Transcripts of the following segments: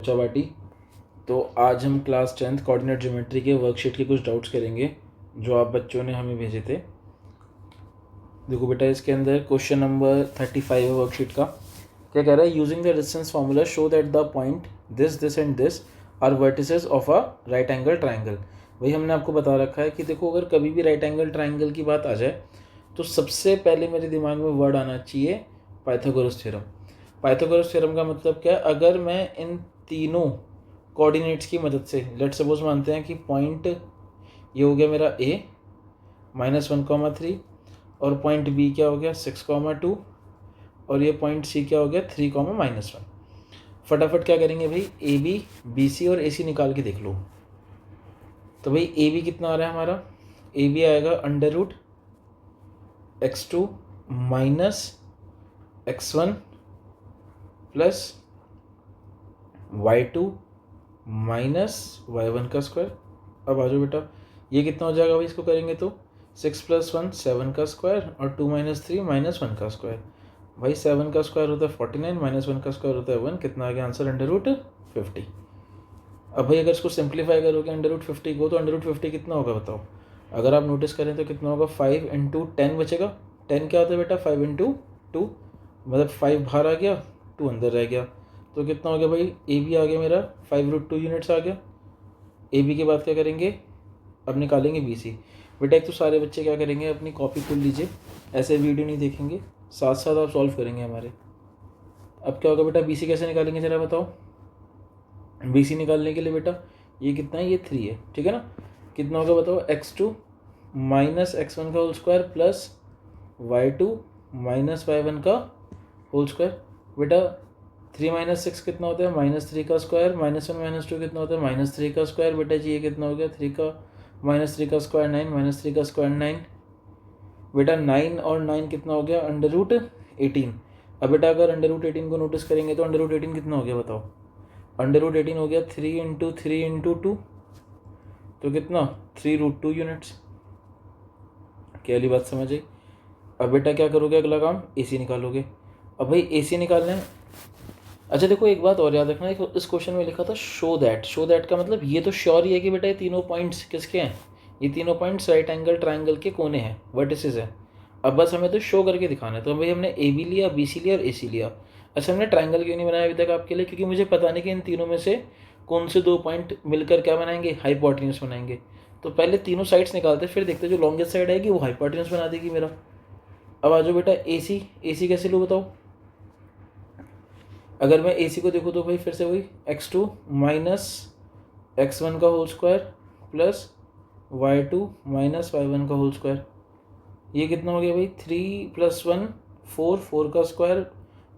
चौबाटी। तो आज हम क्लास 10th कोऑर्डिनेट ज्योमेट्री के वर्कशीट के कुछ डाउट्स करेंगे जो आप बच्चों ने हमें भेजे थे। देखो बेटा, इसके अंदर क्वेश्चन नंबर 35 है वर्कशीट का। क्या कह रहा है? Using the distance formula show that the point this and this are vertices of a right angle triangle. वही हमने आपको बता रखा है कि देखो, अगर कभी भी राइट एंगल ट्राइंगल की बात आ जाए तो सबसे पहले मेरे दिमाग में वर्ड आना चाहिए पाइथागोरस थ्योरम। पाइथागोरस थ्योरम का मतलब क्या है? अगर मैं इन तीनों कोऑर्डिनेट्स की मदद से, लेट सपोज मानते हैं कि पॉइंट ये हो गया मेरा ए -1,3, और पॉइंट बी क्या हो गया 6,2, और ये पॉइंट सी क्या हो गया 3,-1। फटाफट क्या करेंगे भाई, ए बी, बी सी और ए सी निकाल के देख लो। तो भाई ए बी कितना आ रहा है हमारा? ए बी आएगा √x2 - x1 plus y2 - y1 का स्क्वायर। अब आ जाओ बेटा, ये कितना हो जाएगा भाई? इसको करेंगे तो 6 + 1 7 का स्क्वायर, और 2 - 3 -1 का स्क्वायर। भाई 7 का स्क्वायर होता है 49, -1 का स्क्वायर होता है 1। कितना आ गया आंसर? √50। अब भाई अगर इसको सिंप्लीफाई करोगे √50 को, तो √50 कितना होगा बताओ? अगर आप नोटिस करें तो कितना होगा? 5 × 10 बचेगा। 10 क्या होता है बेटा? 5 × 2, मतलब 5 बाहर आ गया, 2 अंदर रह गया। तो कितना हो गया भाई? ए बी आ गया मेरा 5√2 यूनिट्स आ गया। ए बी के बाद क्या करेंगे? अब निकालेंगे बी सी। बेटा एक तो सारे बच्चे क्या करेंगे, अपनी कॉपी खोल लीजिए, ऐसे वीडियो नहीं देखेंगे, साथ साथ आप सॉल्व करेंगे हमारे। अब क्या होगा बेटा? बी सी कैसे निकालेंगे ज़रा बताओ? बी सी निकालने के लिए बेटा ये कितना है? ये 3 है, ठीक है ना? कितना होगा बताओ? x2 - x1 का whole square plus y2 - y1 का होल स्क्वायर। बेटा 3 - 6 कितना होता है? -3 का स्क्वायर, -1 - 2 कितना होता है? -3 का स्क्वायर। बेटा जी ये कितना हो गया? 3 का -3 का स्क्वायर 9, -3 का स्क्वायर 9। बेटा 9 और 9 कितना हो गया? √18। अब बेटा अगर √18 को नोटिस करेंगे तो √18 कितना हो गया बताओ? √18 हो गया 3 × 3 × 2, तो कितना? 3√2 यूनिट्स। क्या वाली बात समझ आई? अब बेटा क्या करोगे? अगला काम ए सी निकालोगे। अब भाई ए सी निकालना है। अच्छा देखो, एक बात और याद रखना, इस क्वेश्चन में लिखा था शो दैट। शो दैट का मतलब ये तो श्योर ही है कि बेटा ये तीनों पॉइंट्स किसके हैं? ये तीनों पॉइंट्स राइट एंगल ट्राइंगल के कोने हैं, वर्टिसेस हैं। अब बस हमें तो शो करके दिखाना है। तो भाई हमने ए बी लिया, बी सी लिया और ए सी लिया। अच्छा हमने ट्राइंगल क्यों नहीं बनाया अभी तक आपके लिए? क्योंकि मुझे पता नहीं कि इन तीनों में से कौन से दो पॉइंट मिलकर क्या बनाएंगे? हाइपोटेन्यूज बनाएंगे। तो पहले तीनों साइड्स निकालते, फिर देखते जो लॉन्गेस्ट साइड आएगी वो हाइपोटेन्यूज बना देगी मेरा। अब आ जाओ बेटा ए सी। ए सी कैसे लो बताओ? अगर मैं ए सी को देखूँ तो भाई फिर से वही x2 - x1 का whole square plus y2 - y1 का होल स्क्वायर। ये कितना हो गया भाई? 3 + 1 4, 4 का स्क्वायर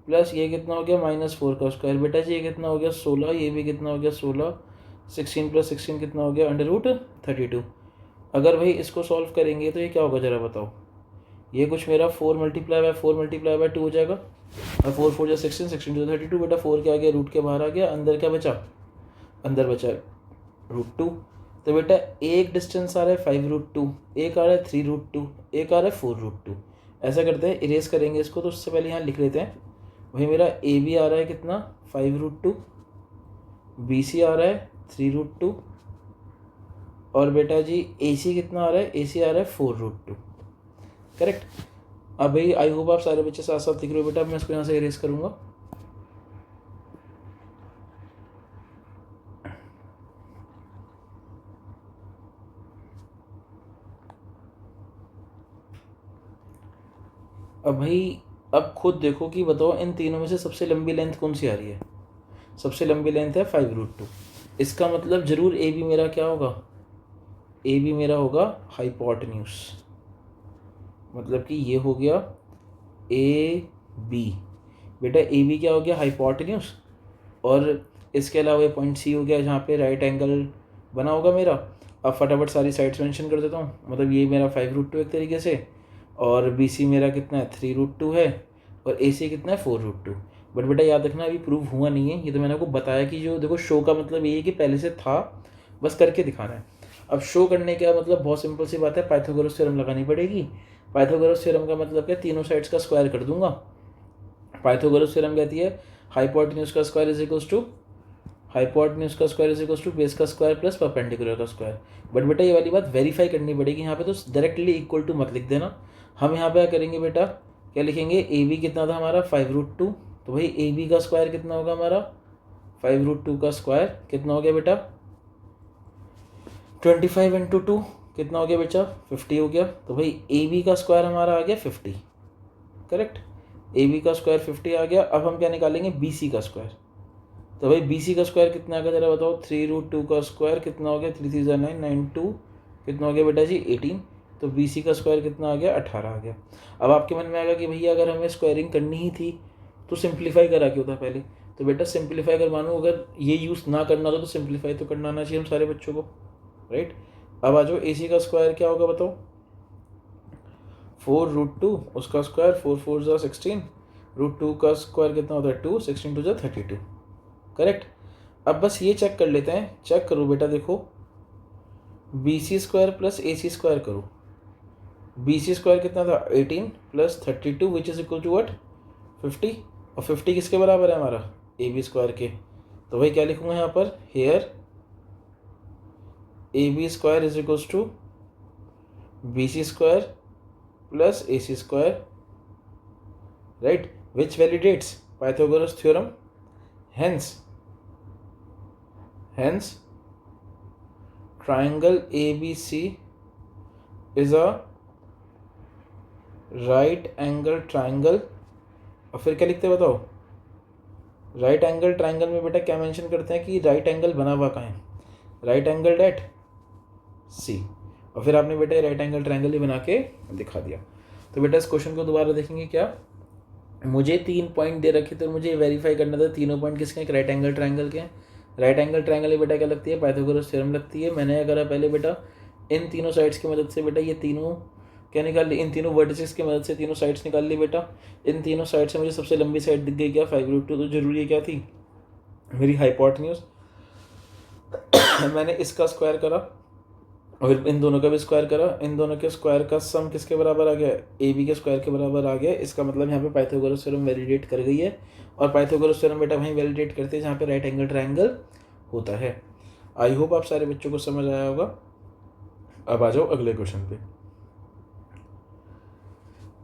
प्लस ये कितना हो गया? -4 का स्क्वायर। बेटा जी ये कितना हो गया? 16। ये भी कितना हो गया? 16। 16 + 16 कितना हो गया? √32। अगर भाई इसको सॉल्व करेंगे तो ये क्या होगा ज़रा बताओ? ये कुछ मेरा 4 × 4 × 2 हो जाएगा, और 4 4 जा 16, 16 2 32। बेटा 4 क्या आ गया? रूट के बाहर आ गया, अंदर क्या बचा? अंदर बचा √2। तो बेटा एक डिस्टेंस आ रहा है 5√2, एक आ रहा है 3√2, एक आ रहा है 4√2। ऐसा करते हैं, इरेज करेंगे इसको, तो उससे पहले यहाँ लिख लेते हैं। वही मेरा ए बी आ रहा है कितना? 5√2, बी सी आ रहा है 3√2, और बेटा जी ए सी कितना आ रहा है? ए सी आ रहा है 4√2। करेक्ट। अब भाई आई होप आप सारे बच्चे साथ साथ लिख रहे हो बेटा। मैं इसको यहाँ से इरेज करूँगा। अब भाई अब खुद देखो कि बताओ इन तीनों में से सबसे लंबी लेंथ कौन सी आ रही है? सबसे लंबी लेंथ है 5√2। इसका मतलब जरूर ए बी मेरा क्या होगा? ए बी मेरा होगा हाइपोटेन्यूज। मतलब कि ये हो गया ए बी। बेटा ए बी क्या हो गया? हाइपोटेन्यूज। और इसके अलावा ये पॉइंट सी हो गया जहाँ पे राइट एंगल बना होगा मेरा। अब फटाफट सारी साइड्स मेंशन कर देता हूँ। मतलब ये मेरा 5√2 एक तरीके से, और बी सी मेरा कितना है? 3√2 है, और ए सी कितना है? 4√2। बट बेटा याद रखना अभी प्रूव हुआ नहीं है, ये तो मैंने आपको बताया कि जो देखो शो का मतलब ये है कि पहले से था, बस करके दिखाना है। अब शो करने का मतलब बहुत सिंपल सी बात है, पाइथागोरस थ्योरम लगानी पड़ेगी। पाइथागोरस थ्योरम का मतलब क्या? तीनों साइड्स का स्क्वायर कर दूंगा। पाइथागोरस थ्योरम कहती है हाइपोटेन्यूज का square is equals to hypotenuse का square is equal to base का स्क्वायर प्लस परपेंडिकुलर का स्क्वायर। बट बेटा ये वाली बात वेरीफाई करनी पड़ेगी यहाँ पे, तो डायरेक्टली इक्वल टू मत लिख देना। हम यहाँ पे क्या करेंगे बेटा, क्या लिखेंगे, ए बी कितना था हमारा 5√2, तो भाई ए बी का स्क्वायर कितना होगा हमारा 5√2 का स्क्वायर कितना हो गया बेटा 25 इंटू 2 कितना हो गया बेटा 50 हो गया। तो भाई ए बी का स्क्वायर हमारा आ गया 50, करेक्ट। ए बी का स्क्वायर 50 आ गया। अब हम क्या निकालेंगे बी सी का स्क्वायर। तो भाई बी सी का स्क्वायर कितना आ गया जरा बताओ, 3√2 का स्क्वायर कितना हो गया 3 3 9 9 2 कितना हो गया बेटा जी 18। तो बी सी का स्क्वायर कितना आ गया 18 आ गया। अब आपके मन में आएगा कि भैया अगर हमें स्क्वायरिंग करनी ही थी तो सिंप्लीफाई करा क्यों था पहले। तो बेटा सिंप्लीफाई कर मानो अगर ये यूज़ ना करना था तो सिंप्लीफाई तो करना आना चाहिए हम सारे बच्चों को, राइट। अब आ जाओ ए सी का स्क्वायर क्या होगा बताओ, 4√2 उसका स्क्वायर 4 4 ज़ा 16, √2 का स्क्वायर कितना होता है 2, 16 2 ज़ा 32, करेक्ट। अब बस ये चेक कर लेते हैं, चेक करो बेटा देखो, B C square plus A C square करो। बी सी स्क्वायर कितना था 18 plus 32 which is equal to what 50, और 50 किसके बराबर है हमारा ए बी स्क्वायर के। तो भाई क्या लिखूंगा यहाँ पर, here A B square is equal to B C square plus A C square, right, which validates Pythagoras theorem. hence triangle ABC is a right angle triangle। और फिर क्या लिखते हैं बताओ, राइट एंगल ट्राइंगल में बेटा क्या मेंशन करते हैं कि राइट एंगल बना हुआ कहाँ है, राइट एंगल एट सी। और फिर आपने बेटा राइट एंगल ट्राइंगल ही बना के दिखा दिया। तो बेटा इस क्वेश्चन को दोबारा देखेंगे, क्या मुझे 3 पॉइंट दे रखे तो मुझे वेरीफाई करना था तीनों पॉइंट किसके हैं, राइट एंगल ट्राइंगल के हैं। राइट एंगल ट्राइंगल ही बेटा क्या लगती है, पाइथागोरस थ्योरम लगती है। मैंने क्या करा पहले बेटा, इन तीनों साइड्स की मदद से बेटा ये तीनों क्या निकाल ली, इन तीनों वर्टिसेस की मदद से तीनों साइड्स निकाल ली बेटा। इन तीनों साइड से मुझे सबसे लंबी साइड दिख गई क्या 5√2, तो जरूरी क्या थी मेरी हाइपोटेन्यूज। मैंने इसका स्क्वायर करा और इन दोनों का भी स्क्वायर करा, इन दोनों के स्क्वायर का सम किसके बराबर आ गया, ए बी के स्क्वायर के बराबर आ गया। इसका मतलब यहाँ पे पाइथागोरस थ्योरम वैलिडेट कर गई है। और पाइथागोरस थ्योरम बेटा वहीं वैलिडेट करते हैं जहाँ पे राइट एंगल ट्राइंगल होता है। आई होप आप सारे बच्चों को समझ आया होगा। अब आ जाओ अगले क्वेश्चन पे।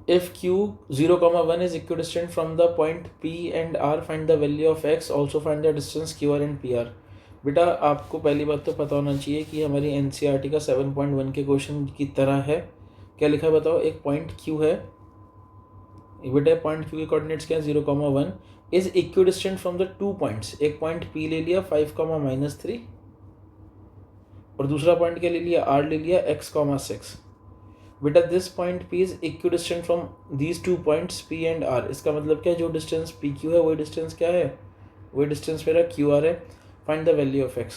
If Q 0,1 is equidistant from the point P and R, find the value of X, also find the distance QR and PR। बेटा आपको पहली बात तो पता होना चाहिए कि हमारी NCERT का 7.1 के क्वेश्चन की तरह है। क्या लिखा है बताओ, एक पॉइंट Q है बेटा, पॉइंट Q के कोऑर्डिनेट्स क्या है 0,1 is equidistant from the 2 points. एक पॉइंट P ले लिया 5,-3 और दूसरा पॉइंट क्या ले लिया R ले लिया x,6। बेटा this point P is equidistant from these 2 points P and R। इसका मतलब क्या है, जो डिस्टेंस PQ है वही डिस्टेंस क्या है, वही डिस्टेंस मेरा QR है। Find the value of X।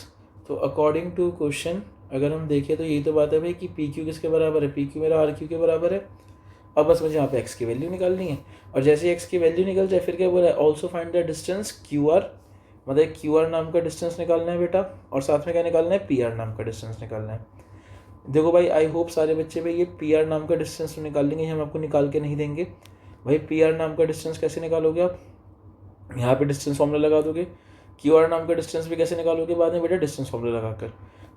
तो अकॉर्डिंग टू क्वेश्चन अगर हम देखें तो यही तो बात है भाई कि PQ किसके बराबर है, PQ मेरा RQ के बराबर है। अब बस मुझे यहाँ पे X की वैल्यू निकालनी है, और जैसे X की वैल्यू निकल जाए फिर क्या बोला है, also find the distance QR, मतलब QR नाम का डिस्टेंस निकालना है बेटा, और साथ में क्या निकालना है, PR नाम का डिस्टेंस निकालना है। देखो भाई आई होप सारे बच्चे भाई ये PR नाम का डिस्टेंस निकाल लेंगे, हम आपको निकाल के नहीं देंगे। भाई PR नाम का डिस्टेंस कैसे निकालोगे आप, यहाँ पे डिस्टेंस फॉर्मूला लगा दोगे। QR नाम का डिस्टेंस भी कैसे निकालोगे बाद में बेटा, डिस्टेंस फॉर्मूला लगाकर।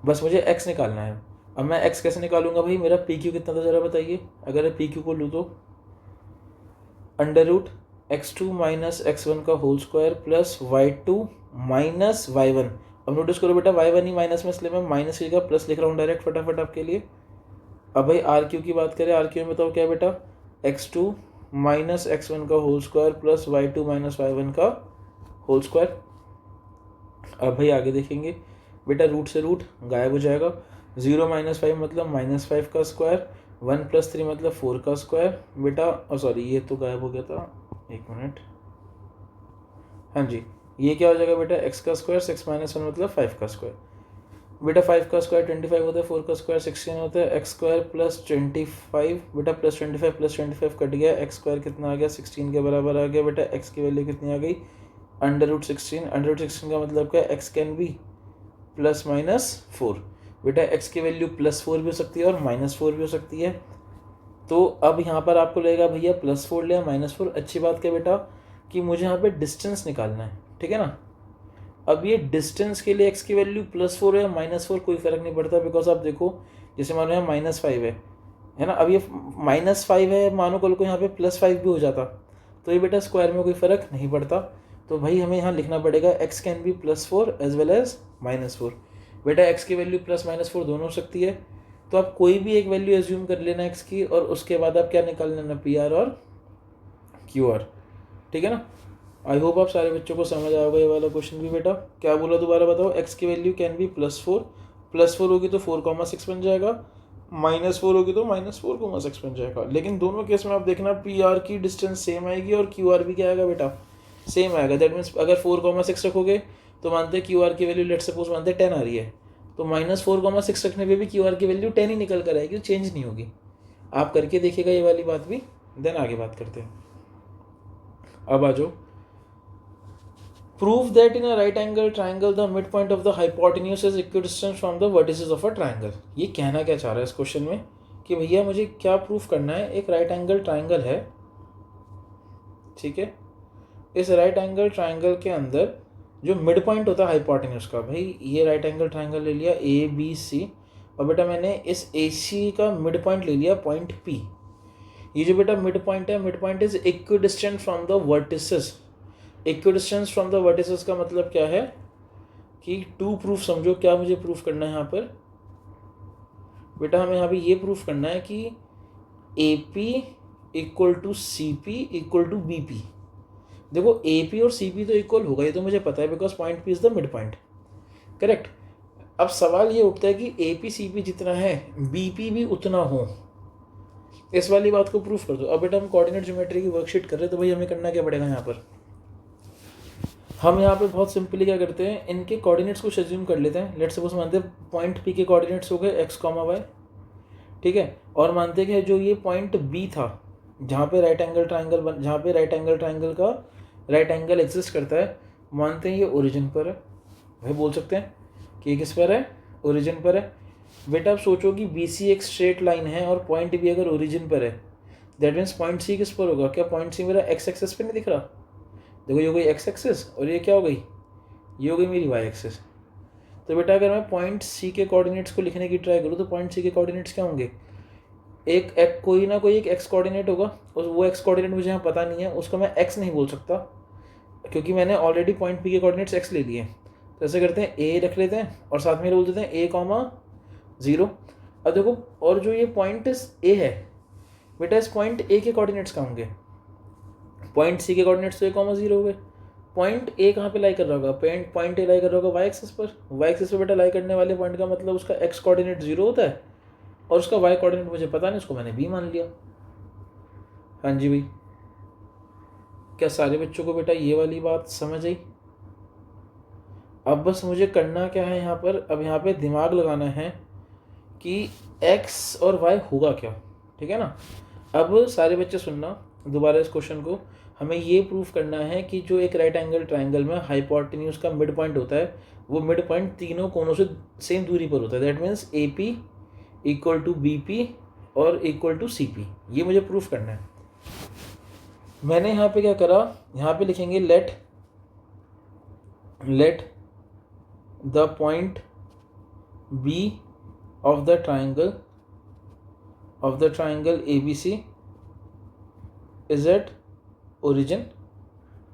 बस मुझे X निकालना है। अब मैं X कैसे निकालूंगा भाई, मेरा PQ कितना था जरा बताइए। अगर PQ को लूँ तो √x2 - x1 का whole square plus y2 - y1। अब नोटिस करो बेटा y1 ही माइनस में, इसलिए मैं माइनस की जगह प्लस लिख रहा हूँ डायरेक्ट फटाफट आपके लिए। अब भाई RQ की बात करें, RQ में बताओ क्या है बेटा, x2 - x1 का whole square plus y2 - y1 का होल स्क्वायर। अब भाई आगे देखेंगे बेटा, रूट से रूट गायब हो जाएगा, 0 - 5 मतलब -5 का स्क्वायर, 1 + 3 मतलब 4 का स्क्वायर बेटा। सॉरी ये तो गायब हो गया था, एक मिनट। हाँ जी, ये क्या हो जाएगा बेटा, x का स्क्वायर 6 - 1 मतलब 5 का स्क्वायर। बेटा 5 का स्क्वायर 25 होता है, 4 का स्क्वायर 16 होता है, x स्क्वायर प्लस 25 बेटा प्लस 25 कट गया, x स्क्वायर कितना आ गया 16 के बराबर आ गया बेटा। x की वैल्यू कितनी आ गई, √16। √16 का मतलब क्या, x कैन बी ±4। बेटा x की वैल्यू +4 भी हो सकती है और -4 भी हो सकती है। तो अब यहाँ पर आपको लगेगा भैया +4 लिया -4, अच्छी बात क्या बेटा कि मुझे यहाँ पे डिस्टेंस निकालना है, ठीक है ना। अब ये डिस्टेंस के लिए एक्स की वैल्यू +4 है या -4 कोई फ़र्क नहीं पड़ता, बिकॉज आप देखो जैसे मानो यहाँ -5 है ना, अब ये -5 है, मानो कल को यहाँ पे +5 भी हो जाता तो ये बेटा स्क्वायर में कोई फ़र्क नहीं पड़ता। तो भाई हमें यहाँ लिखना पड़ेगा x can be +4 as well as -4। बेटा x की वैल्यू +-4 दोनों हो सकती है, तो आप कोई भी एक वैल्यू एज्यूम कर लेना x की, और उसके बाद आप क्या निकाल लेना PR और QR, ठीक है ना। आई होप आप सारे बच्चों को समझ आएगा ये वाला क्वेश्चन भी। बेटा क्या बोला दोबारा बताओ, x की वैल्यू कैन बी +4 होगी तो 4,6 बन जाएगा, -4 होगी तो -4,6 बन जाएगा। लेकिन दोनों केस में आप देखना PR की डिस्टेंस सेम आएगी और QR भी क्या आएगा बेटा, सेम आएगा। दैट मीन्स अगर 4,6 रखोगे तो मानते हैं QR की वैल्यू लेट सपोज मानते हैं 10 आ रही है, तो -4,6 रखने पे भी QR की वैल्यू 10 ही निकल कर आएगी, चेंज नहीं होगी। आप करके देखिएगा ये वाली बात भी, देन आगे बात करते हैं। अब आ जाओ, prove that in a right angle triangle the midpoint of the hypotenuse is equidistant from the vertices of a triangle। ये कहना क्या चाह रहा है इस क्वेश्चन में कि भैया मुझे क्या प्रूफ करना है, एक राइट एंगल ट्राइंगल है, ठीक है, इस राइट एंगल ट्राइंगल के अंदर जो मिड पॉइंट होता है हाइपोटेन्यूज का, भाई ये राइट एंगल ट्राइंगल ले लिया ABC, और बेटा मैंने इस AC का मिड पॉइंट ले लिया पॉइंट P। ये जो बेटा मिड पॉइंट है, mid point is equidistant from the vertices. Equidistance from the vertices का मतलब क्या है कि टू प्रूफ समझो, क्या मुझे प्रूफ करना है यहाँ पर बेटा, हमें यहाँ पे ये प्रूफ करना है कि AP = CP = BP। देखो AP और CP तो इक्वल होगा, ये तो मुझे पता है, because point P is the mid point, correct. अब सवाल ये उठता है कि AP CP जितना है BP भी उतना हो, इस वाली बात को प्रूफ कर दो। अब बेटा हम कोऑर्डिनेट ज्योमेट्री की वर्कशीट कर रहे हैं, तो भाई हमें करना क्या पड़ेगा, यहाँ पर हम यहाँ पे बहुत सिंपली क्या करते हैं, इनके कोऑर्डिनेट्स कुछ एज्यूम कर लेते हैं। लेट्स सपोज मानते हैं पॉइंट P के कोऑर्डिनेट्स हो गए x, y, ठीक है, और मानते हैं कि जो ये पॉइंट B था जहाँ पे राइट एंगल ट्राइंगल का राइट एंगल एग्जिस्ट करता है, मानते हैं ये ओरिजिन पर है। भाई बोल सकते हैं कि किस पर है, ओरिजिन पर है। बेटा आप सोचो कि BC एक स्ट्रेट लाइन है और पॉइंट B अगर ओरिजिन पर है, दैट मीन्स पॉइंट C किस पर होगा, क्या पॉइंट C मेरा x एक्सेस पे नहीं दिख रहा, देखो ये हो गई x एक्सेस और ये क्या हो गई, ये हो गई मेरी y एक्सेस। तो बेटा अगर मैं पॉइंट C के कोऑर्डिनेट्स को लिखने की ट्राई करूँ तो पॉइंट C के कोऑर्डिनेट्स क्या होंगे, एक कोई ना कोई एक x कोऑर्डिनेट होगा, और वो x कोऑर्डिनेट मुझे यहाँ पता नहीं है, उसको मैं x नहीं बोल सकता क्योंकि मैंने ऑलरेडी पॉइंट P के कोऑर्डिनेट्स x ले लिए। तो ऐसे करते हैं a रख लेते हैं और साथ में बोल देते हैं a,0। अब देखो, और जो ये पॉइंट a है बेटा, इस पॉइंट a के कोऑर्डिनेट्स कहाँ होंगे, पॉइंट C के कोऑर्डिनेट्स तो a,0 हो गए। पॉइंट A कहाँ पे लाई कर रहा होगा, पॉइंट A लाई कर रहा होगा y एक्सिस पर। y एक्सिस पर बेटा लाई करने वाले पॉइंट का मतलब उसका x कोऑर्डिनेट 0 होता है और उसका y कोऑर्डिनेट मुझे पता नहीं, उसको मैंने b मान लिया। हाँ जी भाई, क्या सारे बच्चों को बेटा ये वाली बात समझ आई। अब बस मुझे करना क्या है यहाँ पर, अब यहाँ पे दिमाग लगाना है कि x और y होगा क्या, ठीक है ना। अब सारे बच्चे सुनना दोबारा इस क्वेश्चन को, हमें ये प्रूफ करना है कि जो एक राइट एंगल ट्राइंगल में हाइपोटेन्यूज का मिड पॉइंट होता है, वो मिड पॉइंट तीनों कोनों से सेम दूरी पर होता है। दैट मीन्स AP = BP और = CP, ये मुझे प्रूफ करना है। मैंने यहाँ पे क्या करा, यहाँ पे लिखेंगे let the point B of the triangle ABC is at origin,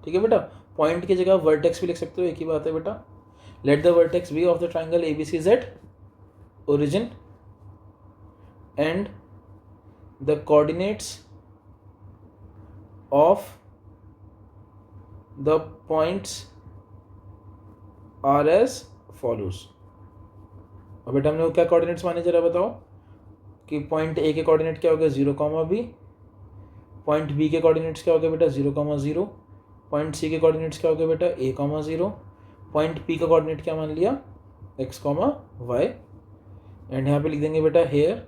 ठीक है बेटा। पॉइंट की जगह वर्टेक्स भी लिख सकते हो, एक ही बात है बेटा। Let the vertex B of the triangle ABC is at origin and the coordinates of the points are as follows. अब बेटा हमने क्या कोऑर्डिनेट्स माने जरा बताओ, कि पॉइंट A के कोऑर्डिनेट क्या हो गया 0,B, पॉइंट B के कोऑर्डिनेट्स क्या हो गया बेटा 0,0, पॉइंट C के कोऑर्डिनेट्स क्या हो गया बेटा a,0, पॉइंट P का कोऑर्डिनेट क्या मान लिया x, y, एंड यहाँ पे लिख देंगे बेटा here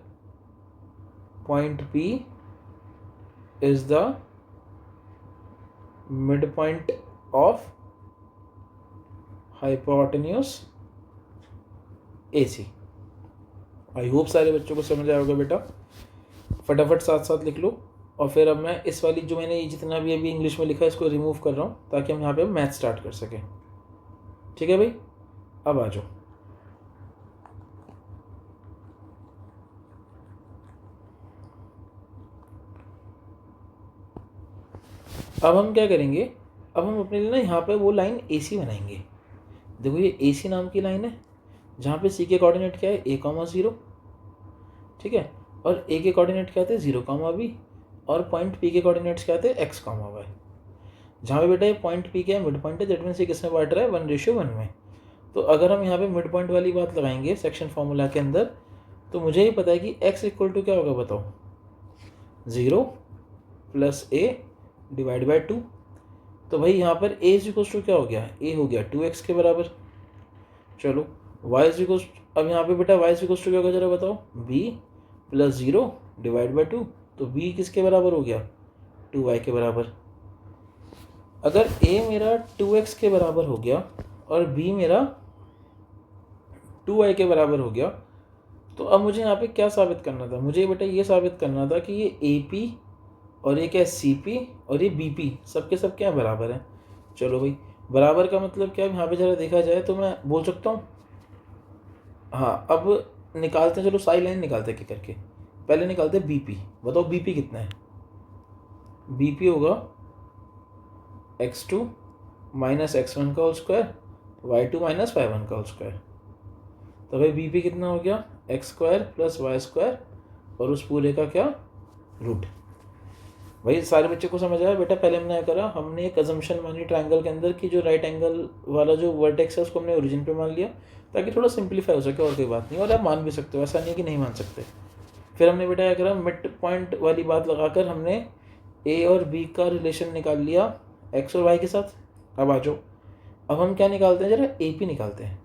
point P is the mid point of hypotenuse AC। I hope सारे बच्चों को समझ आया होगा बेटा, फटाफट साथ साथ लिख लो। और फिर अब मैं इस वाली जो मैंने जितना भी अभी इंग्लिश में लिखा है इसको रिमूव कर रहा हूँ ताकि हम यहाँ पे मैथ स्टार्ट कर सकें। ठीक है भाई, अब आ जाओ। अब हम क्या करेंगे, अब हम अपने लिए ना यहाँ पे वो लाइन AC बनाएंगे। देखो ये AC नाम की लाइन है जहाँ पे C के कोऑर्डिनेट क्या है A, 0, ठीक है, और A के कोऑर्डिनेट क्या थे 0, B, और पॉइंट P के कोऑर्डिनेट्स क्या थे X, Y। जहाँ पे बेटा ये पॉइंट P क्या है मिड पॉइंट है, दैट मीन्स ये किसमें बांट रहा है 1:1 में। तो अगर हम यहाँ पे मिड पॉइंट वाली बात लगाएंगे सेक्शन फॉर्मूला के अंदर, तो मुझे ही पता है कि X इक्वल टू क्या होगा बताओ, 0 + A / 2। तो भाई यहाँ पर A इज इक्वल टू क्या हो गया, A हो गया 2x के बराबर। चलो y इज इक्वल, अब यहाँ पे बेटा y इज इक्वल टू क्या होगा जरा बताओ, b + 0 / 2। तो b किसके बराबर हो गया, 2y के बराबर। अगर a मेरा 2x के बराबर हो गया और b मेरा 2y के बराबर हो गया, तो अब मुझे यहाँ पे क्या साबित करना था, मुझे बेटा ये साबित करना था कि ये AP और ये क्या है CP और ये BP सबके सब क्या बराबर है। चलो भाई, बराबर का मतलब क्या है, यहाँ पे जरा देखा जाए तो मैं बोल सकता हूँ, हाँ अब निकालते हैं, चलो साई लाइन निकालते हैं करके। पहले निकालते हैं BP, बताओ BP कितना है, BP होगा x2 - x1 का होल स्क्वायर, y2 - y1 का होल स्क्वायर। तो भाई BP कितना हो गया, x² + y² और उस पूरे का क्या रूट। भाई सारे बच्चे को समझ आया बेटा, पहले हमने क्या करा, हमने एक अजम्पशन मानी ट्रायंगल के अंदर की जो राइट एंगल वाला जो वर्टेक्स है उसको हमने ओरिजिन पे मान लिया ताकि थोड़ा सिंप्लीफाई हो सके, और कोई बात नहीं, और आप मान भी सकते हो, ऐसा नहीं है कि नहीं मान सकते। फिर हमने बेटा क्या करा, मिड पॉइंट वाली बात लगाकर हमने A और B का रिलेशन निकाल लिया X और Y के साथ। अब आ जाओ, अब हम क्या निकालते हैं, जरा AP निकालते हैं,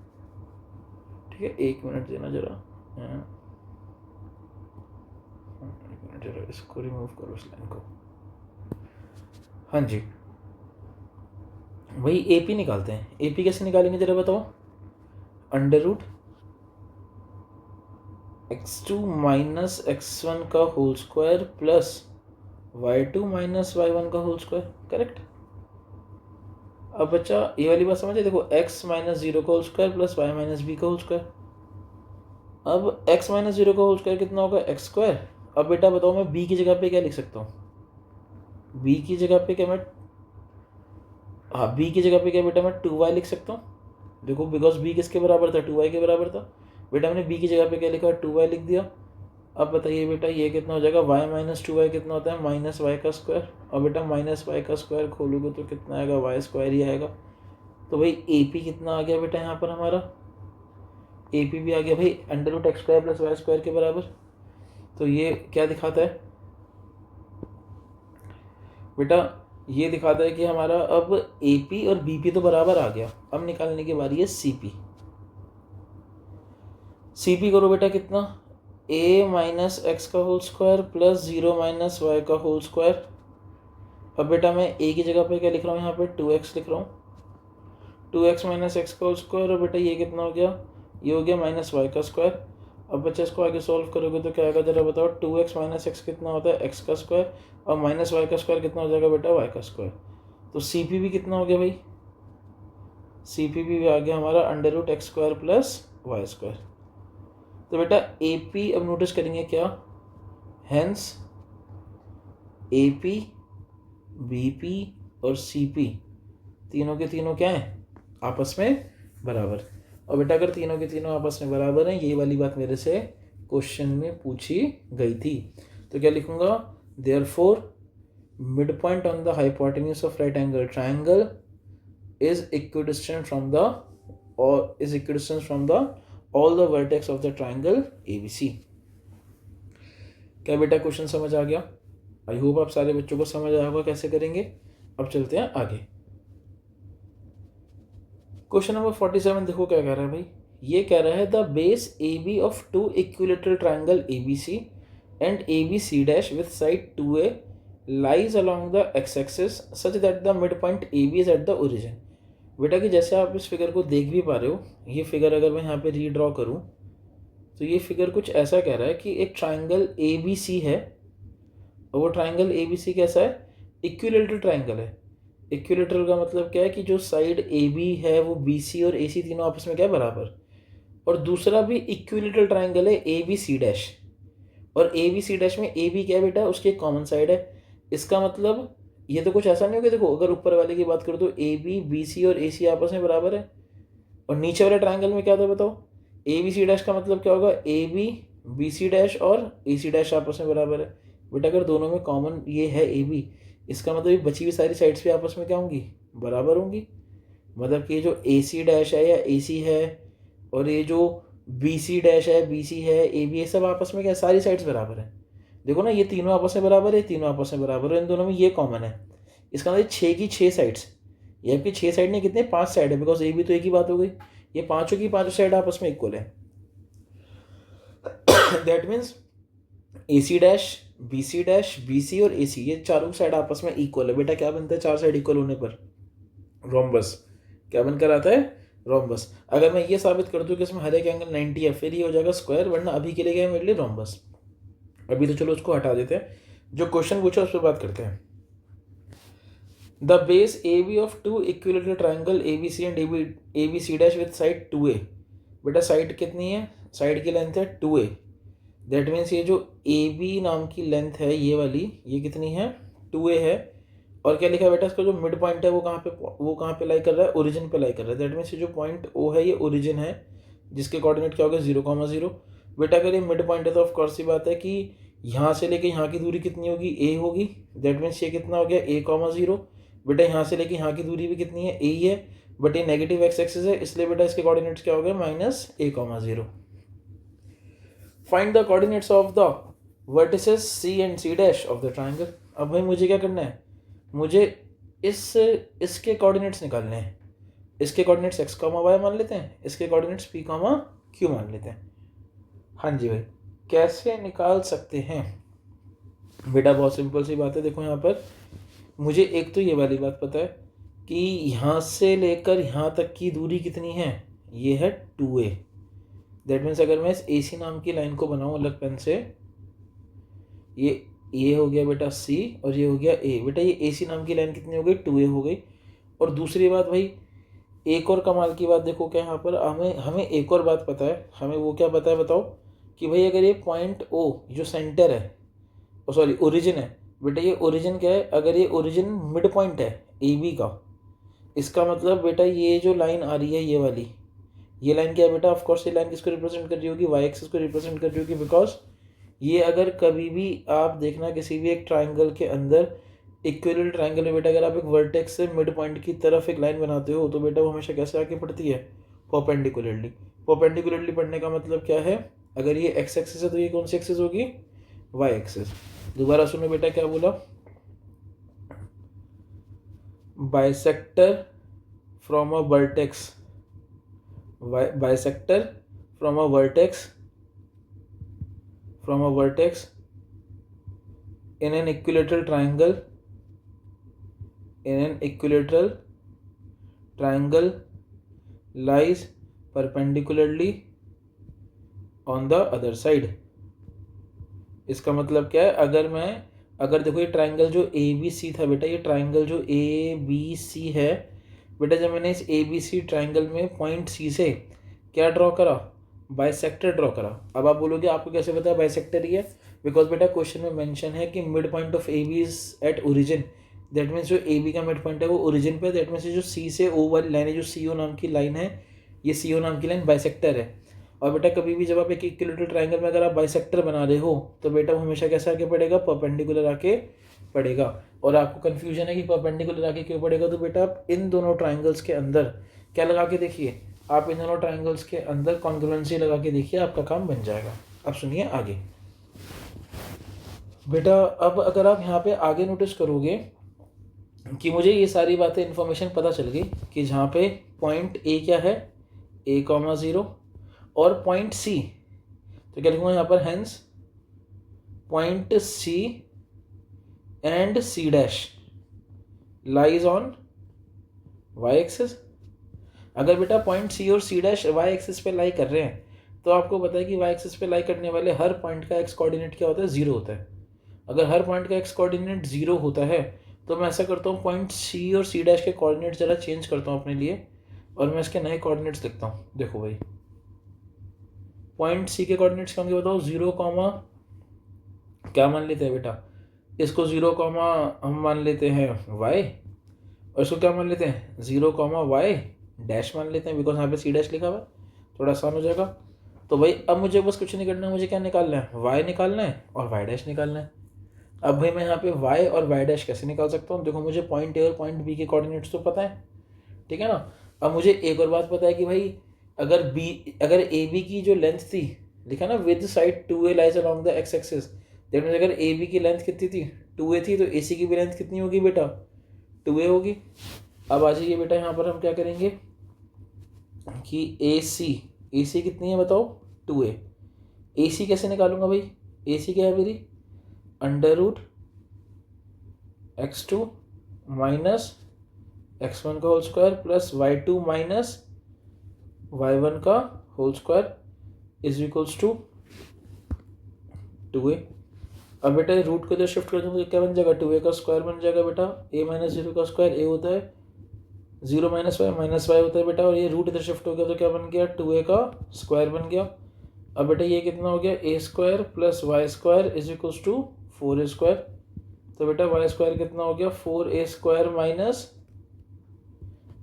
ठीक है, 1 मिनट देना जरा, 1 मिनट जरा, इसको रिमूव करो इस लाइन को। हाँ जी, वही AP निकालते हैं। AP कैसे निकालेंगे जरा बताओ, √ x2 - x1 का whole square plus y2 - y1 का होल स्क्वायर, करेक्ट। अब बच्चा ये वाली बात समझे, देखो x - 0 का whole square plus y - b का होल स्क्वायर। अब x - 0 का होल स्क्वायर कितना होगा, x²। अब बेटा बताओ मैं b की जगह पे क्या लिख सकता हूँ, b की जगह पे क्या मैं, हाँ b की जगह पे क्या बेटा मैं 2y लिख सकता हूँ। देखो बिकॉज b किसके बराबर था, 2y के बराबर था। बेटा मैंने b की जगह पे क्या लिखा, 2y लिख दिया। अब बताइए बेटा ये कितना हो जाएगा, y - 2y कितना होता है, -y²। और बेटा -y² खोलोगे तो कितना आएगा, y² ही आएगा। तो भाई AP कितना आ गया बेटा यहाँ पर हमारा, AP भी आ गया भाई √x² + y² के बराबर। तो ये क्या दिखाता है बेटा, ये दिखाता है कि हमारा अब AP और BP तो बराबर आ गया। अब निकालने की बारी है CP। CP करो बेटा कितना, A - x का होल स्क्वायर प्लस 0 - y का होल स्क्वायर। अब बेटा मैं A की जगह पे क्या लिख रहा हूँ, यहाँ पे 2x लिख रहा हूँ, 2x - x का होल स्क्वायर। और बेटा ये कितना हो गया, ये हो गया -y का स्क्वायर। अब बच्चे इसको आगे सॉल्व करोगे तो क्या आएगा जरा बताओ, 2x - x कितना होता है, x का स्क्वायर, और -y का स्क्वायर कितना हो जाएगा बेटा, y का स्क्वायर। तो CP भी कितना हो गया भाई, CP भी आ गया हमारा √x² + y²। तो बेटा AP अब नोटिस करेंगे क्या, हेंस AP, BP और CP तीनों के तीनों क्या हैं, आपस में बराबर। और बेटा अगर तीनों के तीनों आपस में बराबर हैं, ये वाली बात मेरे से क्वेश्चन में पूछी गई थी, तो क्या लिखूंगा, therefore mid point on the hypotenuse of right angle triangle is equidistant from all the vertex of the triangle ABC। क्या बेटा क्वेश्चन समझ आ गया, आई होप आप सारे बच्चों को समझ आया होगा कैसे करेंगे। अब चलते हैं आगे, क्वेश्चन नंबर 47 देखो क्या कह रहा है भाई, ये कह रहा है the base AB of 2 equilateral triangle ABC and ABC' with side 2A lies along the x-axis such that the midpoint AB is at the origin। बेटा कि जैसे आप इस फिगर को देख भी पा रहे हो, ये फिगर अगर मैं यहाँ पे रीड्रॉ करूँ तो ये फिगर कुछ ऐसा कह रहा है कि एक ट्रायंगल ABC है, और वो ट्रायंगल ABC कैसा है, इक्विलेटरल ट्रायंगल है। इक्विलेटरल का मतलब क्या है कि जो साइड ए बी है वो बी सी और ए सी तीनों आपस में क्या है, बराबर। और दूसरा भी इक्विलेटरल ट्राइंगल है ए बी सी डैश, और ए बी सी डैश में ए बी क्या है बेटा, उसकी एक कॉमन साइड है। इसका मतलब ये तो कुछ ऐसा नहीं होगा, देखो अगर ऊपर वाले की बात करो तो ए बी बी सी और ए सी आपस में बराबर है, और नीचे वाले ट्राइंगल में क्या था बताओ, ए बी सी डैश का मतलब क्या होगा, A B B C dash और ए सी डैश आपस में बराबर है। बेटा अगर दोनों में कॉमन ये है ए बी, इसका मतलब ये बची हुई सारी साइड्स भी आपस में क्या होंगी, बराबर होंगी। मतलब कि ये जो ए सी डैश है या ए सी है, और ये जो बी सी डैश है बी सी है ए बी, ये सब आपस में क्या, सारी साइड्स बराबर है। देखो ना, ये तीनों आपस में बराबर है, तीनों आपस में बराबर है, इन दोनों में ये कॉमन है। इसका मतलब 6 की 6 साइड्स, ये आपकी 6 साइड नहीं, कितने, 5 साइड है, बिकॉज ए बी तो एक ही बात हो गई, ये पाँचों की पाँचों साइड आपस में इक्वल है। That means A C dash B C dash B C और ए सी, ये चारों साइड आपस में इक्वल है। बेटा क्या बनता है चार साइड इक्वल होने पर, रोम्बस। क्या बनकर आता है, रोम्बस। अगर मैं ये साबित कर दूं कि इसमें हर एक एंगल 90 है, फिर ये हो जाएगा स्क्वायर, वरना अभी के लिए क्या है मेरे लिए, रोम्बस। अभी तो चलो उसको हटा देते हैं, जो क्वेश्चन पूछा उस पर बात करते हैं। The base A B of two equilateral triangle A B C and A B C dash with side 2a। बेटा साइड कितनी है, साइड की लेंथ है 2a। दैट मीन्स ये जो ए बी नाम की लेंथ है ये वाली, ये कितनी है, 2a है। और क्या लिखा है बेटा, इसका जो मिड पॉइंट है वो कहाँ पे लाई कर रहा है, ओरिजिन पे लाई कर रहा है। दैट मीन्स ये जो पॉइंट ओ है ये ओरिजिन है, जिसके कोऑर्डिनेट क्या होगा, 0,0। बेटा अगर ये मिड पॉइंट है तो ऑफकोर्स सी बात है कि यहाँ से लेके यहाँ की दूरी कितनी होगी, ए होगी। दैट मीन्स ये कितना हो गया, a,0। बेटा यहाँ से लेके यहाँ की दूरी भी कितनी है, ए ही है, बट ये नेगेटिव एक्स एक्सिस है, इसलिए बेटा इसके कोऑर्डिनेट्स क्या हो गए, -a,0। Find the coordinates of the vertices C and C dash of the triangle. अब भाई मुझे क्या करना है, मुझे इसके कोऑर्डिनेट्स निकालने हैं। इसके कोऑर्डिनेट्स x, y मान लेते हैं, इसके कोऑर्डिनेट्स p, q मान लेते हैं। हाँ जी भाई, कैसे निकाल सकते हैं बेटा, बहुत सिंपल सी बात है। देखो यहाँ पर मुझे एक तो ये वाली बात पता है कि यहाँ से लेकर यहाँ तक की दूरी कितनी है, ये है 2a। दैट मीन्स अगर मैं इस ए सी नाम की लाइन को बनाऊँ अलग पेन से, ये हो गया बेटा c और ये हो गया a। बेटा ये ए सी नाम की लाइन कितनी हो गई, 2a हो गई। और दूसरी बात भाई, एक और कमाल की बात देखो क्या यहाँ पर, हमें एक और बात पता है। हमें वो क्या पता है बताओ, कि भाई अगर ये पॉइंट o जो सेंटर है, सॉरी ओरिजिन है, बेटा ये ओरिजिन क्या है, अगर ये ओरिजिन मिड पॉइंट है ए बी का, इसका मतलब बेटा ये जो लाइन आ रही है ये वाली, ये लाइन क्या है बेटा, ऑफकोर्स ये लाइन किसको रिप्रेजेंट कर रही होगी, वाई एक्सिस को रिप्रेजेंट कर रही होगी। बिकॉज ये अगर कभी भी आप देखना किसी भी एक ट्राइंगल के अंदर, इक्विलेटरल ट्राइंगल में बेटा अगर आप एक वर्टेक्स से मिड पॉइंट की तरफ एक लाइन बनाते हो तो बेटा वो हमेशा कैसे आके पड़ती है, परपेंडिकुलरली। परपेंडिकुलरली पढ़ने का मतलब क्या है, अगर ये एक्स एक्सिस है तो ये कौन सी एक्सिस होगी, वाई एक्सिस। दोबारा सुनो बेटा क्या बोला, bisector from a vertex, bisector from a vertex in an equilateral triangle lies perpendicularly on the other side। इसका मतलब क्या है, अगर देखो ये ट्राइंगल जो ए बी सी था बेटा, ये ट्राइंगल जो ए बी सी है बेटा, जब मैंने इस ए बी सी ट्राइंगल में पॉइंट सी से क्या ड्रॉ करा, बाइसेक्टर ड्रॉ करा। अब आप बोलोगे आपको कैसे पता है बाइसेक्टर ही है, बिकॉज बेटा क्वेश्चन में मेंशन है कि mid point of A B is at origin. That means जो ए बी का मिड पॉइंट है वो ओरिजिन पे, दैट मीन्स जो सी से ओ वाली लाइन है, जो सी ओ नाम की लाइन है, ये सी ओ नाम की लाइन बाइसेक्टर है। और बेटा कभी भी जब आप एक इक्विलेटरल ट्राइंगल में अगर आप बाइसेक्टर बना रहे हो तो बेटा वो हमेशा कैसे आके पड़ेगा, परपेंडिकुलर आके पड़ेगा। और आपको कन्फ्यूजन है कि परपेंडिकुलर आके क्यों पड़ेगा, तो बेटा आप इन दोनों ट्राइंगल्स के अंदर क्या लगा के देखिए, आप इन दोनों ट्राइंगल्स के अंदर कॉन्ग्रुएंसी लगा के देखिए, आपका काम बन जाएगा। अब सुनिए आगे बेटा, अब अगर आप यहाँ पे आगे नोटिस करोगे कि मुझे ये सारी बातें इन्फॉर्मेशन पता चल गई कि जहाँ पे पॉइंट ए क्या है, a,0 और पॉइंट सी, तो क्या लिखूँगा यहाँ पर, hence point C and C dash lies on Y axis. अगर बेटा पॉइंट सी और सी डैश वाई एक्सिस पे लाई कर रहे हैं तो आपको पता है कि वाई एक्सिस पे लाई करने वाले हर पॉइंट का एक्स कोऑर्डिनेट क्या होता है, 0 होता है। अगर हर पॉइंट का एक्स कोऑर्डिनेट 0 होता है तो मैं ऐसा करता हूँ, पॉइंट सी और सी डैश के कोऑर्डिनेट्स ज़रा चेंज करता हूँ अपने लिए, और मैं इसके नए कोऑर्डिनेट्स लिखता हूँ। देखो भाई, पॉइंट सी के कोऑर्डिनेट्स क्या होंगे बताओ, 0, क्या मान लेते हैं बेटा, इसको 0, हम मान लेते हैं y, और इसको क्या मान लेते हैं 0, y डैश मान लेते हैं, बिकॉज यहाँ पे सी डैश लिखा हुआ है, थोड़ा आसान हो जाएगा। तो भाई अब मुझे बस कुछ नहीं करना है, मुझे क्या निकालना है, y निकालना है और y डैश निकालना है। अब भाई मैं यहाँ पे y और y डैश कैसे निकाल सकता हूँ, देखो मुझे पॉइंट ए और पॉइंट बी के कोऑर्डिनेट्स तो पता है, ठीक है ना। अब मुझे एक और बात पता है कि भाई अगर ए बी की जो लेंथ थी, लिखा ना with side 2a lies along the x axis, that means अगर ए बी की लेंथ कितनी थी 2a थी, तो ए सी की भी लेंथ कितनी होगी बेटा 2a होगी। अब आ जाइए बेटा, यहाँ पर हम क्या करेंगे कि ए सी कितनी है बताओ 2a। ए सी कैसे निकालूंगा भाई, ए सी क्या है मेरी √x2 माइनस x1 का whole square plus y2 minus y1 का whole square is equals to 2a। अब बेटा ये रूट को इधर शिफ्ट कर दूंगा, क्या बन जाएगा 2a का स्क्वायर बन जाएगा बेटा, a माइनस 0 का स्क्वायर a होता है 0 माइनस y होता है बेटा, और ये रूट इधर शिफ्ट हो गया तो क्या बन गया 2a का स्क्वायर बन गया। अब बेटा ये कितना हो गया a square plus y square is equals to 4a square. तो बेटा वाई स्क्वायर कितना हो गया 4a square minus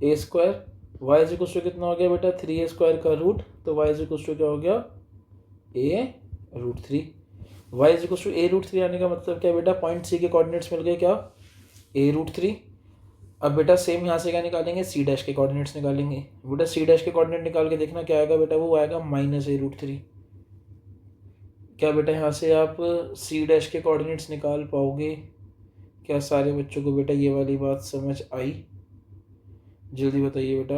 a square, y is equals to कितना हो गया बेटा 3a स्क्वायर का रूट, तो वाई इज इक्वल्स टू क्या हो गया a√3। Y is equals to a√3 आने का मतलब क्या बेटा, पॉइंट सी के कोऑर्डिनेट्स मिल गए क्या a√3। अब बेटा सेम यहाँ से क्या निकालेंगे, सी डैश के कोऑर्डिनेट्स निकालेंगे। बेटा सी डैश के कोऑर्डिनेट निकाल के देखना क्या आएगा बेटा, वो आएगा -a√3। क्या बेटा यहाँ से आप सी डैश के कोऑर्डिनेट्स निकाल पाओगे? क्या सारे बच्चों को बेटा ये वाली बात समझ आई? जल्दी बताइए बेटा,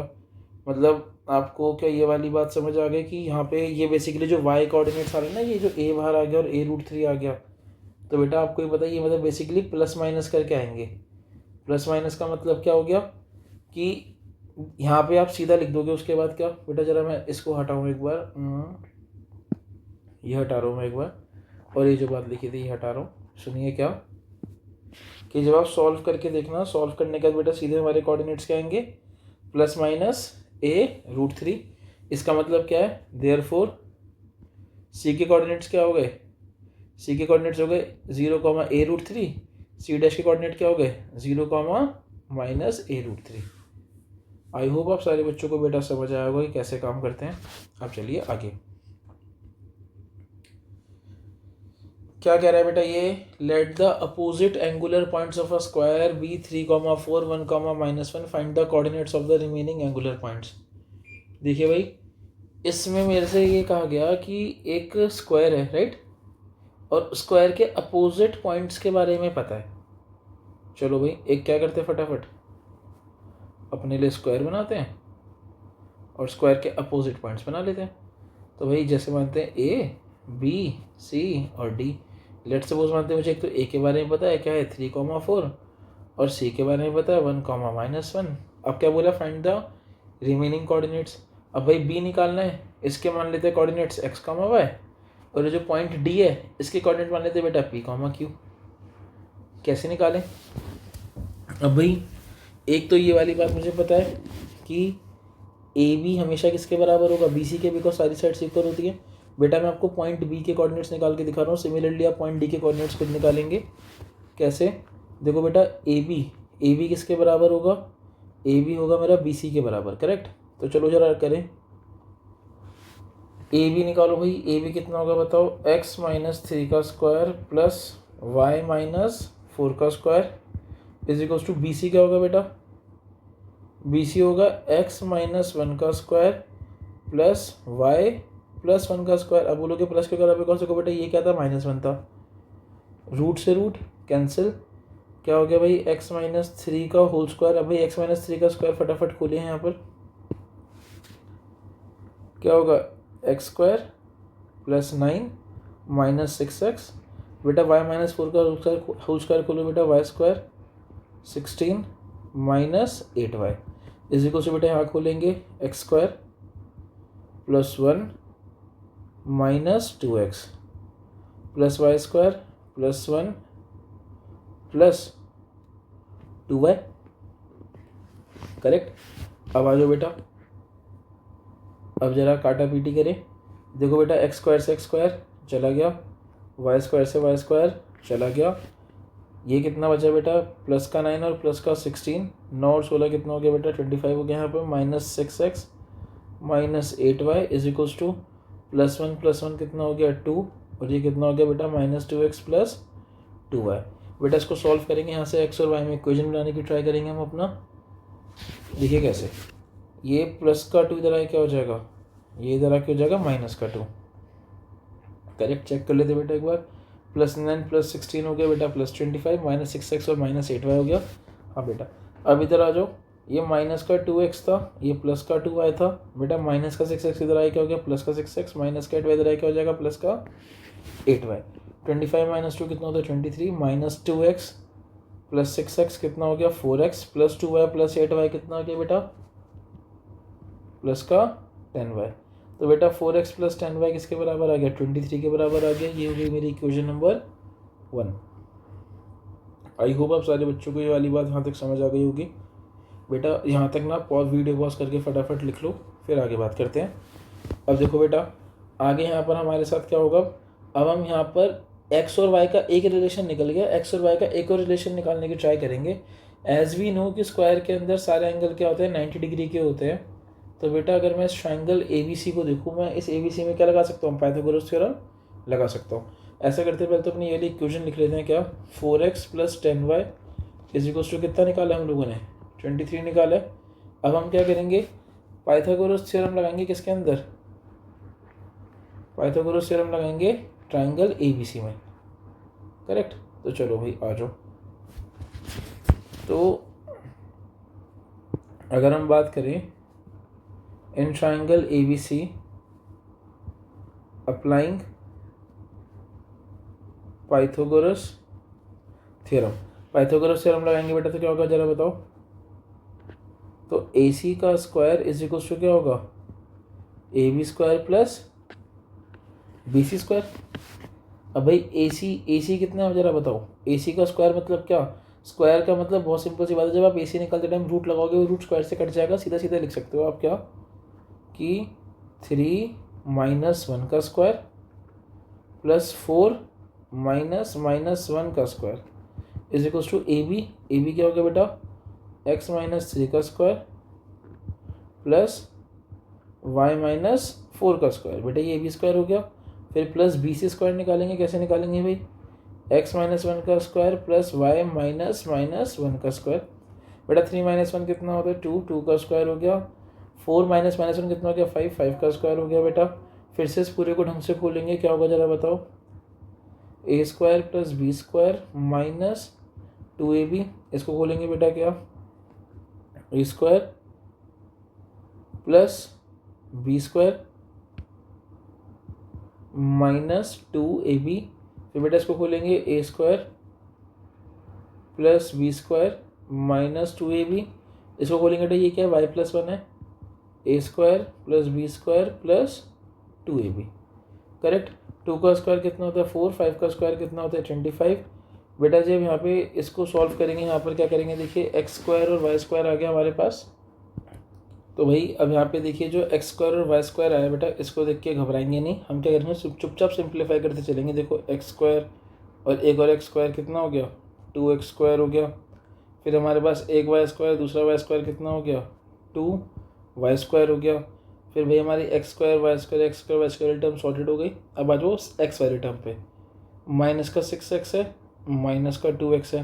मतलब आपको क्या ये वाली बात समझ आ गई कि यहाँ पे ये बेसिकली जो y कोऑर्डिनेट्स आ रहे हैं ना, ये जो a बाहर आ गया और a√3 आ गया, तो बेटा आपको ये बताइए मतलब बेसिकली प्लस माइनस करके आएंगे। प्लस माइनस का मतलब क्या हो गया कि यहाँ पे आप सीधा लिख दोगे, उसके बाद क्या बेटा, जरा मैं इसको हटाऊँ एक बार, ये हटा रहा हूँ मैं एक बार, और ये जो बात लिखी थी ये हटा रहा हूँ। सुनिए क्या कि जब आप सॉल्व करके देखना, सॉल्व करने के बाद बेटा सीधे हमारे कोऑर्डिनेट्स क्या आएंगे प्लस माइनस a√3। इसका मतलब क्या है, देयरफॉर सी के कोऑर्डिनेट्स क्या हो गए, सी के कोऑर्डिनेट्स हो गए 0, a√3, सी डैश के कोऑर्डिनेट क्या हो गए 0, -a√3। आई होप आप सारे बच्चों को बेटा समझ आया होगा कि कैसे काम करते हैं। अब चलिए आगे, क्या कह रहा है बेटा ये, let the opposite angular points of a square be 3, 4, 1, -1, find the coordinates of the remaining angular points. देखिए भाई, इसमें मेरे से ये कहा गया कि एक स्क्वायर है राइट, और स्क्वायर के अपोजिट पॉइंट्स के बारे में पता है। चलो भाई एक क्या करते हैं, फटाफट अपने लिए स्क्वायर बनाते हैं और स्क्वायर के अपोजिट पॉइंट्स बना लेते हैं। तो भाई जैसे मानते हैं ए बी सी और डी, लेट सपोज मानते हैं मुझे एक तो ए के बारे में पता है क्या है 3, 4, और सी के बारे में पता है 1, -1। अब क्या बोला, फाइंड द रिमेनिंग कोऑर्डिनेट्स। अब भाई बी निकालना है, इसके मान लेते हैं कोऑर्डिनेट्स x, y, और ये जो पॉइंट डी है इसके कोऑर्डिनेट मान लेते हैं बेटा p, q। कैसे निकालें? अब भाई एक तो ये वाली बात मुझे पता है कि ए बी हमेशा किसके बराबर होगा, बी सी के, बिकॉज सारी साइड्स इक्वल होती है। बेटा मैं आपको पॉइंट बी के कोऑर्डिनेट्स निकाल के दिखा रहा हूँ, सिमिलरली आप पॉइंट डी के कोऑर्डिनेट्स खुद निकालेंगे। कैसे? देखो बेटा ए बी किसके बराबर होगा, ए बी होगा मेरा बी सी के बराबर, करेक्ट। तो चलो जरा करें, ए बी निकालो भाई। ए बी कितना होगा बताओ, x -3 का स्क्वायर प्लस y -4 का square is equals to B C क्या होगा बेटा, बी सी होगा x -1 का स्क्वायर प्लस y +1 का स्क्वायर। अब बोलोगे प्लस के बराबर कौन से को बेटा, ये क्या था -1 था, रूट से रूट कैंसिल, क्या हो गया भाई x -3 का होल स्क्वायर। अब भाई x -3 का स्क्वायर फटाफट खोलिए यहाँ पर, क्या होगा x² + 9 -6x। बेटा y -4 का होल स्क्वायर खोलो बेटा, y² 16 -8y इज इक्वल से बेटा यहाँ खोलेंगे x² + 1 -2x plus y² + 1 plus 2y, correct. अब आ जाओ बेटा, अब जरा काटा पीटी करें। देखो बेटा एक्स स्क्वायर से एक्स स्क्वायर चला गया, वाई स्क्वायर से वाई स्क्वायर चला गया, ये कितना बचा बेटा, प्लस का 9 और प्लस का 16, 9 और 16 कितना हो गया बेटा 25 हो गया यहाँ पे, -6x minus 8y is equals to +1 कितना हो गया 2, और ये कितना हो गया बेटा -2x प्लस 2y। बेटा इसको सॉल्व करेंगे, यहाँ से x और y में इक्वेशन बनाने की ट्राई करेंगे हम अपना। देखिए कैसे, ये प्लस का 2 इधर आए क्या हो जाएगा, ये इधर आके हो जाएगा -2, करेक्ट। चेक कर लेते बेटा एक बार, +9 प्लस 16 हो गया बेटा +25, -6x और -8y हो गया। हाँ बेटा अब इधर आ जाओ, ये माइनस का 2x था, ये प्लस का 2y था बेटा, माइनस का 6x इधर आया क्या हो गया प्लस का 6x, माइनस का 8y इधर आया क्या हो जाएगा प्लस का 8y। 25 - 2 कितना होता है 23, -2x प्लस 6x कितना हो गया 4x, plus 2y plus 8y कितना हो गया बेटा प्लस का 10y। तो बेटा 4x प्लस 10y किसके बराबर आ गया 23 के बराबर आ गया। ये हो गई मेरी इक्वेशन नंबर 1। आई होप आप सारे बच्चों को ये वाली बात यहाँ तक समझ आ गई होगी। बेटा यहाँ तक ना वीडियो पॉज करके फटाफट लिख लो, फिर आगे बात करते हैं। अब देखो बेटा आगे यहाँ पर हमारे साथ क्या होगा, अब हम यहाँ पर x और y का एक रिलेशन निकल गया, x और y का एक और रिलेशन निकालने की ट्राई करेंगे। एज वी नो कि स्क्वायर के अंदर सारे एंगल क्या होते हैं 90 डिग्री के होते हैं। तो बेटा अगर मैं इस ट्रायंगल ABC को देखूँ, मैं इस ABC में क्या लगा सकता हूँ, पाइथागोरस थ्योरम लगा सकता हूँ। ऐसा करते पहले तो अपनी ये वाली इक्वेशन लिख लेते हैं, क्या 4x plus 10y is equals to कितना निकाला हम लोगों ने 23 निकाला है। अब हम क्या करेंगे, पाइथागोरस थ्योरम लगाएंगे किसके अंदर, पाइथागोरस थ्योरम लगाएंगे ट्रायंगल ABC में, करेक्ट। तो चलो भाई आ जाओ। तो अगर हम बात करें in triangle ABC applying Pythagoras theorem, Pythagoras theorem लगाएंगे बेटा तो क्या होगा जरा बताओ। तो AC का स्क्वायर इज इक्वल टू क्या होगा AB square plus BC square. अब भाई AC कितना है जरा बताओ, AC का स्क्वायर मतलब क्या, स्क्वायर का मतलब बहुत सिंपल सी बात है, जब आप AC निकालते टाइम रूट लगाओगे वो रूट स्क्वायर से कट जाएगा, सीधा सीधा लिख सकते हो आप क्या कि 3 - 1 का स्क्वायर प्लस 4 - -1 का square is equal to AB क्या हो गया बेटा x - 3 का स्क्वायर प्लस y - 4 का स्क्वायर। बेटा ये AB स्क्वायर हो गया, फिर प्लस BC स्क्वायर निकालेंगे, कैसे निकालेंगे भाई x - 1 का स्क्वायर प्लस y - -1 का स्क्वायर। बेटा 3 - 1 कितना होता है 2 का स्क्वायर हो गया, 4 - -1 कितना हो गया 5 का स्क्वायर हो गया। बेटा फिर से इस पूरे को ढंग से खोलेंगे, क्या होगा जरा बताओ, a square plus B square minus 2AB, इसको खोलेंगे बेटा क्या a square plus B square minus 2AB, फिर बेटा इसको खोलेंगे a square plus B square minus 2AB, इसको खोलेंगे बेटा ये क्या है y+1 है, a square plus B square plus 2AB, correct. 2 का स्क्वायर कितना होता है 4, 5 का स्क्वायर कितना होता है 25। बेटा जब यहाँ पे इसको सॉल्व करेंगे, यहाँ पर क्या करेंगे देखिए x स्क्वायर और y स्क्वायर आ गया हमारे पास। तो भाई अब यहाँ पे देखिए जो x स्क्वायर और y स्क्वायर आया बेटा, इसको देख के घबराएंगे नहीं, हम क्या करेंगे चुपचाप सिंप्लीफाई करते चलेंगे। देखो x स्क्वायर और एक और x स्क्वायर कितना हो गया 2x स्क्वायर हो गया, फिर हमारे पास एक y स्क्वायर दूसरा y स्क्वायर कितना हो गया 2y स्क्वायर हो गया, फिर भाई हमारी x square y square term sorted हो गई। अब आ जाओ x वाली टर्म पे, माइनस का 6x है माइनस का 2x है,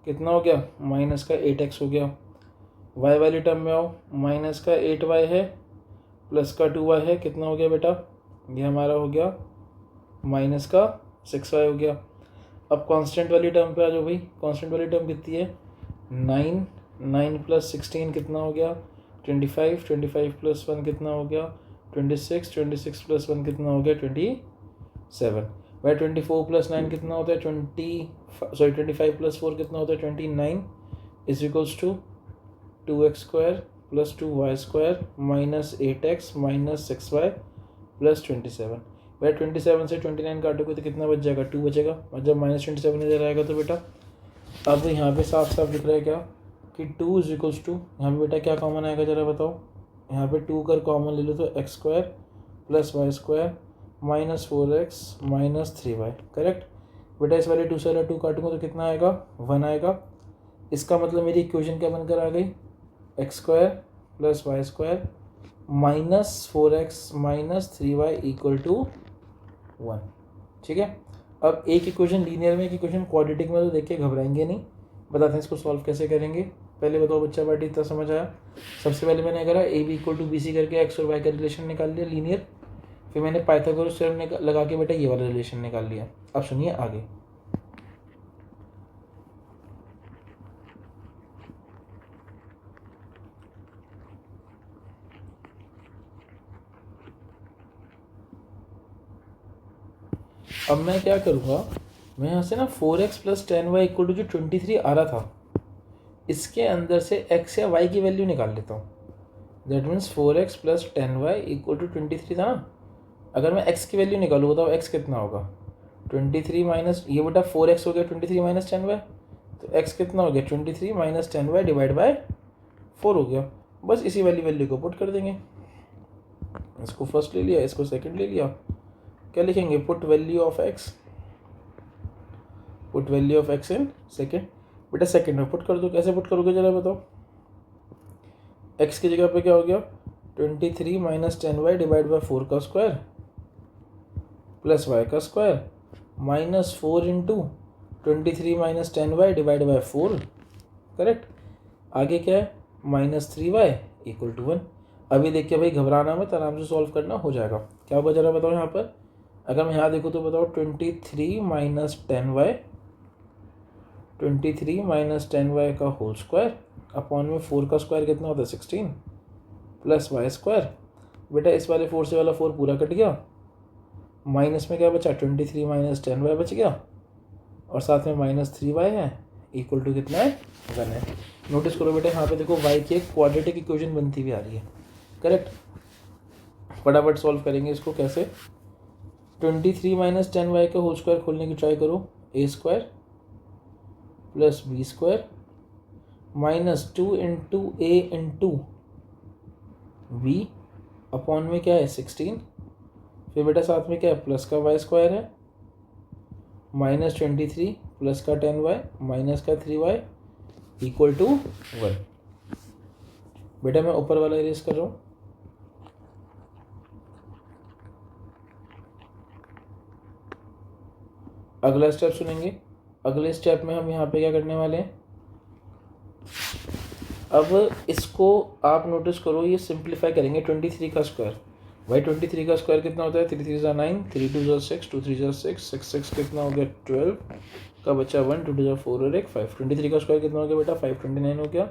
कितना हो गया माइनस का 8x हो गया। y वाली टर्म में आओ, माइनस का 8y है प्लस का 2y है, कितना हो गया बेटा ये हमारा हो गया माइनस का 6y हो गया। अब कांस्टेंट वाली टर्म पे आ जाओ भाई, कांस्टेंट वाली टर्म कितनी है 9 प्लस 16 कितना हो गया 25 प्लस 1 कितना हो गया 26 प्लस 1 कितना हो गया 27। भाई 24 प्लस 9 कितना होता है 25 प्लस 4 कितना होता है 29 is equals to 2x square plus 2y square minus 8x minus 6y plus 27। भाई 27 से 29 काटोगे तो कितना बच जाएगा 2 बचेगा, और जब -27 इधर आएगा तो बेटा अब यहाँ पे साफ साफ दिख रहा है क्या कि 2 इज इक्वल्स टू, यहाँ पे बेटा क्या कॉमन आएगा ज़रा बताओ, यहाँ पे 2 कर कॉमन ले लो तो x square plus y square minus 4x minus 3y, correct बेटा। इस वाले 2 से 2 काटूंगा तो कितना आएगा, 1 आएगा। इसका मतलब मेरी इक्वेशन क्या बनकर आ गई, x square plus y square minus 4x minus 3y equal to 1, ठीक है। अब एक इक्वेशन लीनियर में, एक इक्वेशन क्वाड्रेटिक में तो देख के घबराएंगे नहीं, बताते हैं इसको सॉल्व कैसे करेंगे। पहले बताओ बच्चा पार्टी, इतना समझ आया। सबसे पहले मैंने करा A B equal to B C करके एक्स और वाई का रिलेशन निकाल लिया लीनियर, फिर मैंने पाइथागोरस थ्योरम लगा के बेटा ये वाला रिलेशन निकाल लिया। अब सुनिए आगे, अब मैं क्या करूँगा, मैं यहाँ से ना 4x plus 10y equal to जो 23 आ रहा था, इसके अंदर से x या y की वैल्यू निकाल लेता हूँ। That means 4x plus 10y equal to 23 था ना, अगर मैं x की वैल्यू निकालूँ बताओ x कितना होगा, 23 माइनस ये बेटा 4x हो गया 23 माइनस 10y, तो x कितना हो गया 23 माइनस 10y डिवाइड बाय 4 हो गया। बस इसी वैल्यू को पुट कर देंगे, इसको फर्स्ट ले लिया, इसको सेकंड ले लिया, क्या लिखेंगे, put value of x, put value of x in second. बेटा सेकंड में पुट कर दो, कैसे पुट करोगे जरा बताओ। x की जगह पे क्या हो गया 23 माइनस 10y डिवाइड बाई 4 का स्क्वायर प्लस y का square minus 4 into 23 minus 10y divide by 4, correct. आगे क्या है माइनस 3y इक्वल टू 1। अभी देखिए भाई घबराना मत, आराम से सॉल्व करना, हो जाएगा। क्या होगा जरा बताओ यहाँ पर, अगर मैं यहाँ देखूँ तो बताओ 23 माइनस 10y, 23 माइनस 10y का होल स्क्वायर अपॉन में 4 का स्क्वायर कितना होता है 16 प्लस वाई स्क्वायर। बेटा इस वाले 4 से वाला 4 पूरा कट गया, माइनस में क्या बचा 23 माइनस 10y बच गया, और साथ में माइनस 3y है इक्वल टू कितना है 1 है। नोटिस करो बेटा यहाँ पे देखो y की एक क्वाड्रेटिक इक्वेशन बनती हुई आ रही है, करेक्ट। फटाफट सॉल्व करेंगे इसको, कैसे 23 माइनस 10y का होल स्क्वायर खोलने की ट्राई करो, a square plus b square minus 2 into a into b upon में क्या है 16, फिर बेटा साथ में क्या है प्लस का वाई स्क्वायर है माइनस 23 प्लस का 10y माइनस का 3y इक्वल टू 1। बेटा मैं ऊपर वाला इरेज कर रहा हूँ, अगला स्टेप सुनेंगे। अगले स्टेप में हम यहाँ पे क्या करने वाले हैं, अब इसको आप नोटिस करो, ये सिंप्लीफाई करेंगे 23 का स्क्वायर। भाई 23 का स्क्वायर कितना होता है, 3 3 ज़ा 9, 3 2 ज़ा 6, 2 3 ज़ा 6, 6 6 कितना हो गया 12 का बच्चा 1, 2 2 ज़ा 4 और 1 5। 23 का स्क्वायर कितना हो गया बेटा 529 हो गया।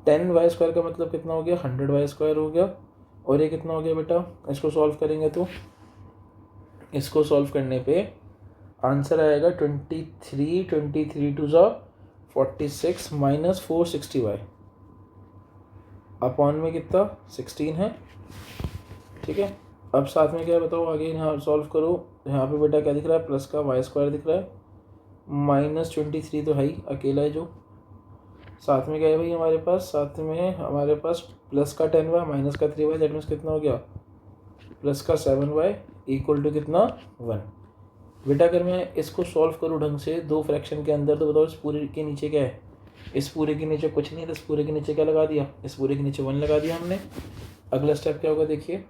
10y स्क्वायर का मतलब कितना हो गया 100y स्क्वायर हो गया, और ये कितना हो गया बेटा, इसको सॉल्व करेंगे तो इसको सॉल्व करने पे आंसर आएगा 23 टू ज़ा 46 माइनस 460y अपॉन में कितना 16 है, ठीक है। अब साथ में क्या बताओ आगे, यहाँ सॉल्व करो, यहाँ पे बेटा क्या दिख रहा है प्लस का वाई स्क्वायर दिख रहा है, माइनस 23 तो है ही अकेला है जो, साथ में क्या है भाई हमारे पास, साथ में हमारे पास प्लस का 10y माइनस का 3y, दैट मीन्स कितना हो गया प्लस का 7y इक्वल टू कितना 1। बेटा अगर मैं इसको सॉल्व करूँ ढंग से दो फ्रैक्शन के अंदर, तो बताओ इस पूरे के नीचे क्या है, इस पूरे के नीचे कुछ नहीं है, तो इस पूरे के नीचे क्या लगा दिया, इस पूरे के नीचे 1 लगा दिया हमने। अगला स्टेप क्या होगा देखिए,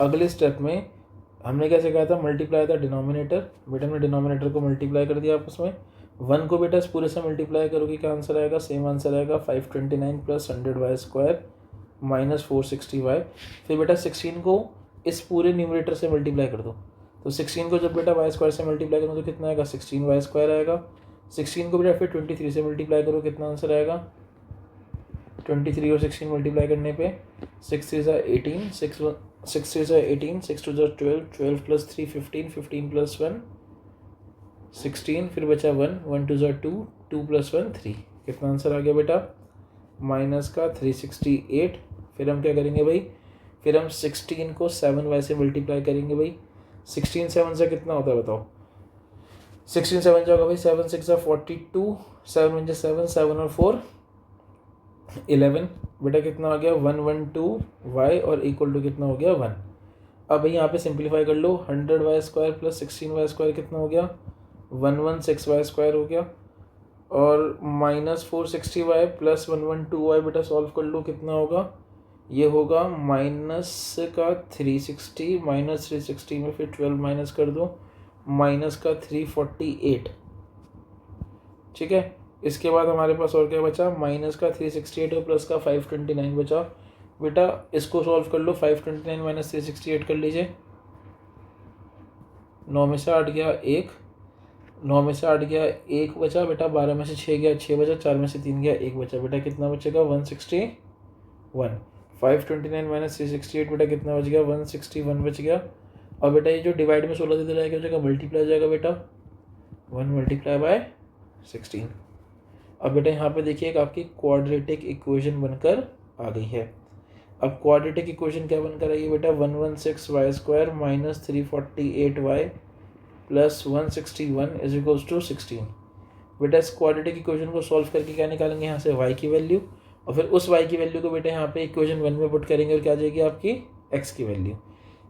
अगले स्टेप में हमने कैसे कहा था मल्टीप्लाई था डिनोमिनेटर, बेटा हमने डिनोमिनेटर को मल्टीप्लाई कर दिया आपस में, 1 को बेटा इस पूरे से मल्टीप्लाई करोगे क्या आंसर आएगा, सेम आंसर आएगा 529 plus 100y square minus 460y। फिर बेटा 16 को इस पूरे न्यूमरेटर से मल्टीप्लाई कर दो, तो 16 को जब बेटा वाई स्क्वायर से मल्टीप्लाई करो तो कितना आएगा 16y स्क्वायर आएगा। 16 को बेटा फिर 23 से मल्टीप्लाई करो, कितना आंसर आएगा 23 और 16 मल्टीप्लाई करने पे 6 3 ज़ा 18, 6 3 ज़ा 18, 6 2 ज़ा 12, 12 प्लस 3 15, 15 प्लस 1 16, फिर बचा 1, 1 2 ज़ा 2, 2 प्लस 1 3, कितना आंसर आ गया बेटा माइनस का 368। फिर हम क्या करेंगे भाई, फिर हम 16 को 7y से मल्टीप्लाई करेंगे भाई, 16 7 से कितना होता है बताओ? 16 7 जाओगा भाई, 7 6 42, 7 1 7, 7 और 4 11। बेटा कितना हो गया 112y और इक्वल टू कितना हो गया 1। अब भाई यहाँ पे सिंप्लीफाई कर लो, 100y² प्लस 16y² कितना हो गया 116y² हो गया, और -460y प्लस 112y बेटा सॉल्व कर लो कितना होगा, ये होगा माइनस का 360, माइनस 360 में फिर 12 माइनस कर दो, माइनस का 348। ठीक है, इसके बाद हमारे पास और क्या बचा, माइनस का 368 और प्लस का 529 बचा। बेटा इसको सॉल्व कर लो, 529 माइनस 368 कर लीजिए, 9 में से 8 गया 1, 9 में से 8 गया 1 बचा बेटा, 12 में से 6 गया 6 बचा, 4 में से 3 गया 1 बचा। बेटा कितना बचेगा 161। 529 माइनस 368 बेटा कितना बच गया 161 बच गया। और बेटा ये जो डिवाइड में 16 दे क्या हो जाएगा, मल्टीप्लाई हो जाएगा बेटा, 1 मल्टीप्लाई बाय 16। अब बेटा यहाँ पे देखिए एक आपकी क्वाड्रेटिक इक्वेशन बनकर आ गई है। अब क्वाड्रेटिक इक्वेशन क्या बनकर आई है बेटा, 116y² minus 348y plus 161 is equals to 16। बेटा इस क्वाड्रेटिक इक्वेशन को सॉल्व करके क्या निकालेंगे यहाँ से, y की वैल्यू, और फिर उस y की वैल्यू को बेटा यहाँ पे इक्वेशन 1 में पुट करेंगे और क्या आ जाएगी आपकी x की वैल्यू।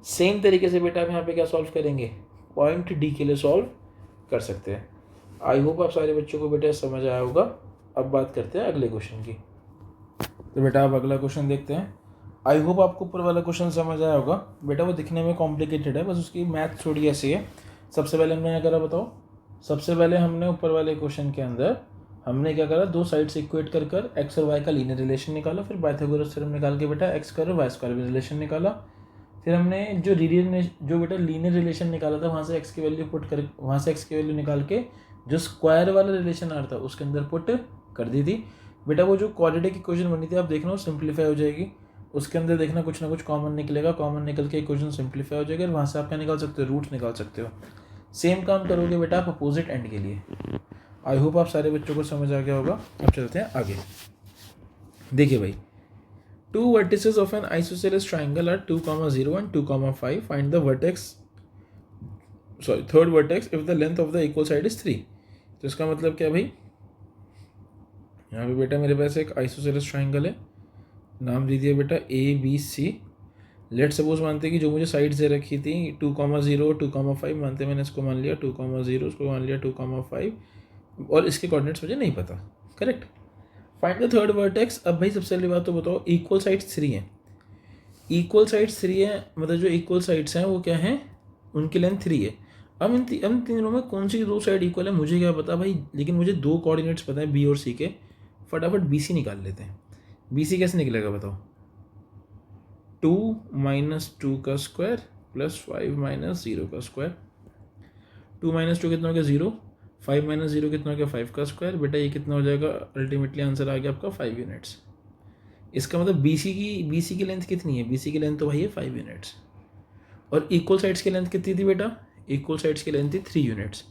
सेम तरीके से बेटा हम यहाँ पे क्या सॉल्व करेंगे, पॉइंट डी के लिए सॉल्व कर सकते हैं। आई होप आप सारे बच्चों को बेटा समझ आया होगा। अब बात करते हैं अगले क्वेश्चन की। तो बेटा आप अगला क्वेश्चन देखते हैं। आई होप आपको ऊपर वाला क्वेश्चन समझ आया होगा। बेटा वो दिखने में कॉम्प्लिकेटेड है, बस उसकी मैथ थोड़ी ऐसी है। सबसे पहले हमने क्या करा बताओ, सबसे पहले हमने ऊपर वाले क्वेश्चन के अंदर हमने क्या करा, दो साइड से इक्वेट कर कर एक्स और वाई का लीनियर रिलेशन निकाला, फिर पाइथागोरस थ्योरम निकाल के बेटा एक्स स्क्वायर और वाई स्क्वायर का रिलेशन निकाला। फिर हमने जो बेटा लीनियर रिलेशन निकाला था वहाँ से एक्स की वैल्यू पुट कर, वहाँ से एक्स की वैल्यू निकाल के जो स्क्वायर वाला रिलेशन आ रहा था उसके अंदर पुट कर दी थी। बेटा वो जो क्वाड्रेटिक इक्वेशन बनी थी आप देखना वो सिंप्लीफाई हो जाएगी, उसके अंदर देखना कुछ ना कुछ कॉमन निकलेगा, कॉमन निकल के इक्वेशन सिंप्लीफाई हो जाएगा और वहाँ से आप क्या निकाल सकते हो, रूट्स निकाल सकते हो। सेम काम करोगे बेटा आप अपोजिट एंड के लिए। आई होप आप सारे बच्चों को समझ आ गया होगा। अब चलते हैं आगे। देखिए भाई, two vertices of an isosceles triangle are 2, 0 and 2, 5. Find the third vertex if the length of the equal side is 3. तो इसका मतलब क्या भाई, यहाँ पे बेटा मेरे पास एक आइसोसेलेस ट्राइंगल है, नाम दे दिया बेटा ABC। लेट सपोज मानते हैं कि जो मुझे साइड से रखी थी 2, 0, 2, 5 मानते, मैंने इसको मान लिया 2, 0, उसको मान लिया 2, 5 और इसके कोऑर्डिनेट्स मुझे नहीं पता। Correct. Find the third vertex. अब भाई सबसे पहली बात तो बताओ, इक्वल साइड्स 3 हैं, इक्वल साइड्स 3 हैं, मतलब जो इक्वल साइड्स हैं वो क्या हैं, उनकी लेंथ 3 है। अब इन तीनों में कौन सी दो साइड इक्वल है मुझे क्या पता भाई, लेकिन मुझे दो कोऑर्डिनेट्स पता है B और C के। फटाफट BC निकाल लेते हैं। BC कैसे निकलेगा बताओ, 2 - 2 का स्क्वायर प्लस 5 - 0 का स्क्वायर। 2 - 2 कितना हो गया 0, 5 - 0 कितना हो गया 5 का स्क्वायर। बेटा ये कितना हो जाएगा, अल्टीमेटली आंसर आ गया आपका 5 यूनिट्स। इसका मतलब BC की लेंथ कितनी है, BC की लेंथ तो भाई है 5 यूनिट्स। और इक्वल साइड्स की लेंथ कितनी थी बेटा, इक्वल साइड्स की लेंथ थी 3 यूनिट्स।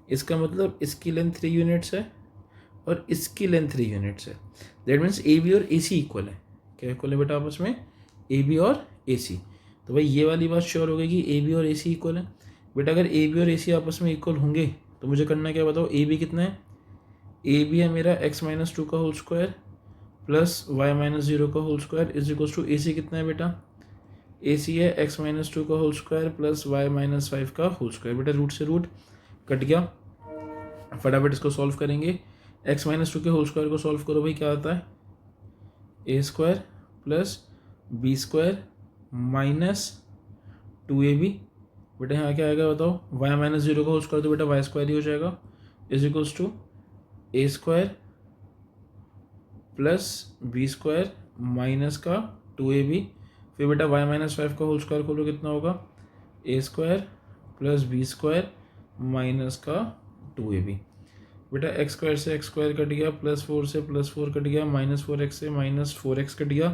इसका मतलब इसकी लेंथ 3 यूनिट्स है और इसकी लेंथ 3 यूनिट्स है। दैट मीन्स AB और AC इक्वल है। क्या इक्वल है बेटा आपस में, AB और AC। तो भाई ये वाली बात श्योर हो गई कि AB और AC इक्वल है। बेटा अगर AB और AC आपस में इक्वल होंगे तो मुझे करना क्या बताओ, AB कितना है, AB है मेरा x - 2 का होल स्क्वायर प्लस y - 0 का whole square is equals to AC कितना है बेटा, AC है x - 2 का होल स्क्वायर प्लस y - 5 का होल स्क्वायर। बेटा रूट से रूट कट गया, फटाफट इसको सॉल्व करेंगे। x - 2 के होल स्क्वायर को सॉल्व करो भाई, क्या आता है A² plus B² minus 2AB। बेटा यहाँ क्या आएगा बताओ, y - 0 का होल स्क्वायर तो बेटा y² ही हो जाएगा is equals to A² plus B² minus का 2AB। फिर बेटा y - 5 का होल स्क्वायर खोलो कितना होगा, A² प्लस B² माइनस का 2AB। बेटा x² से x² कट गया, +4 से +4 कट गया, -4x से -4x कट गया,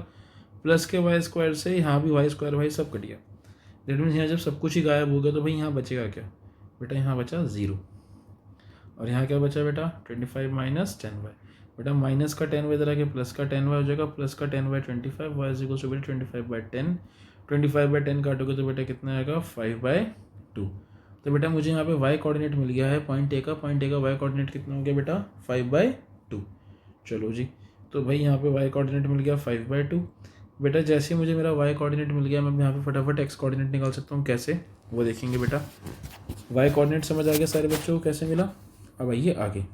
प्लस के y² से यहाँ भी y² भाई सब कट गया। दैट मीन्स यहाँ जब सब कुछ ही गायब हो गया तो भाई यहाँ बचेगा क्या, बेटा यहाँ बचा 0। और यहाँ क्या बचा बेटा 25 - 10y। बेटा माइनस का 10y इधर आके प्लस का 10y हो जाएगा, प्लस का 10y 25, y is equal to बेटा 25/10। 25/10 काटोगे तो बेटा कितना आएगा 5/10। टू। तो बेटा मुझे यहाँ पे वाई कोऑर्डिनेट मिल गया है पॉइंट ए का वाई कोऑर्डिनेट कितना हो गया बेटा 5/2। चलो जी, तो भाई यहाँ पे वाई कोऑर्डिनेट मिल गया 5/2। बेटा जैसे ही मुझे मेरा वाई कोऑर्डिनेट मिल गया, मैं यहाँ पे फटाफट एक्स कोऑर्डिनेट निकाल सकता हूँ। कैसे, वो देखेंगे बेटा। वाई कोऑर्डिनेट समझ आ गया सारे बच्चों को कैसे मिला। अब आइए आगे।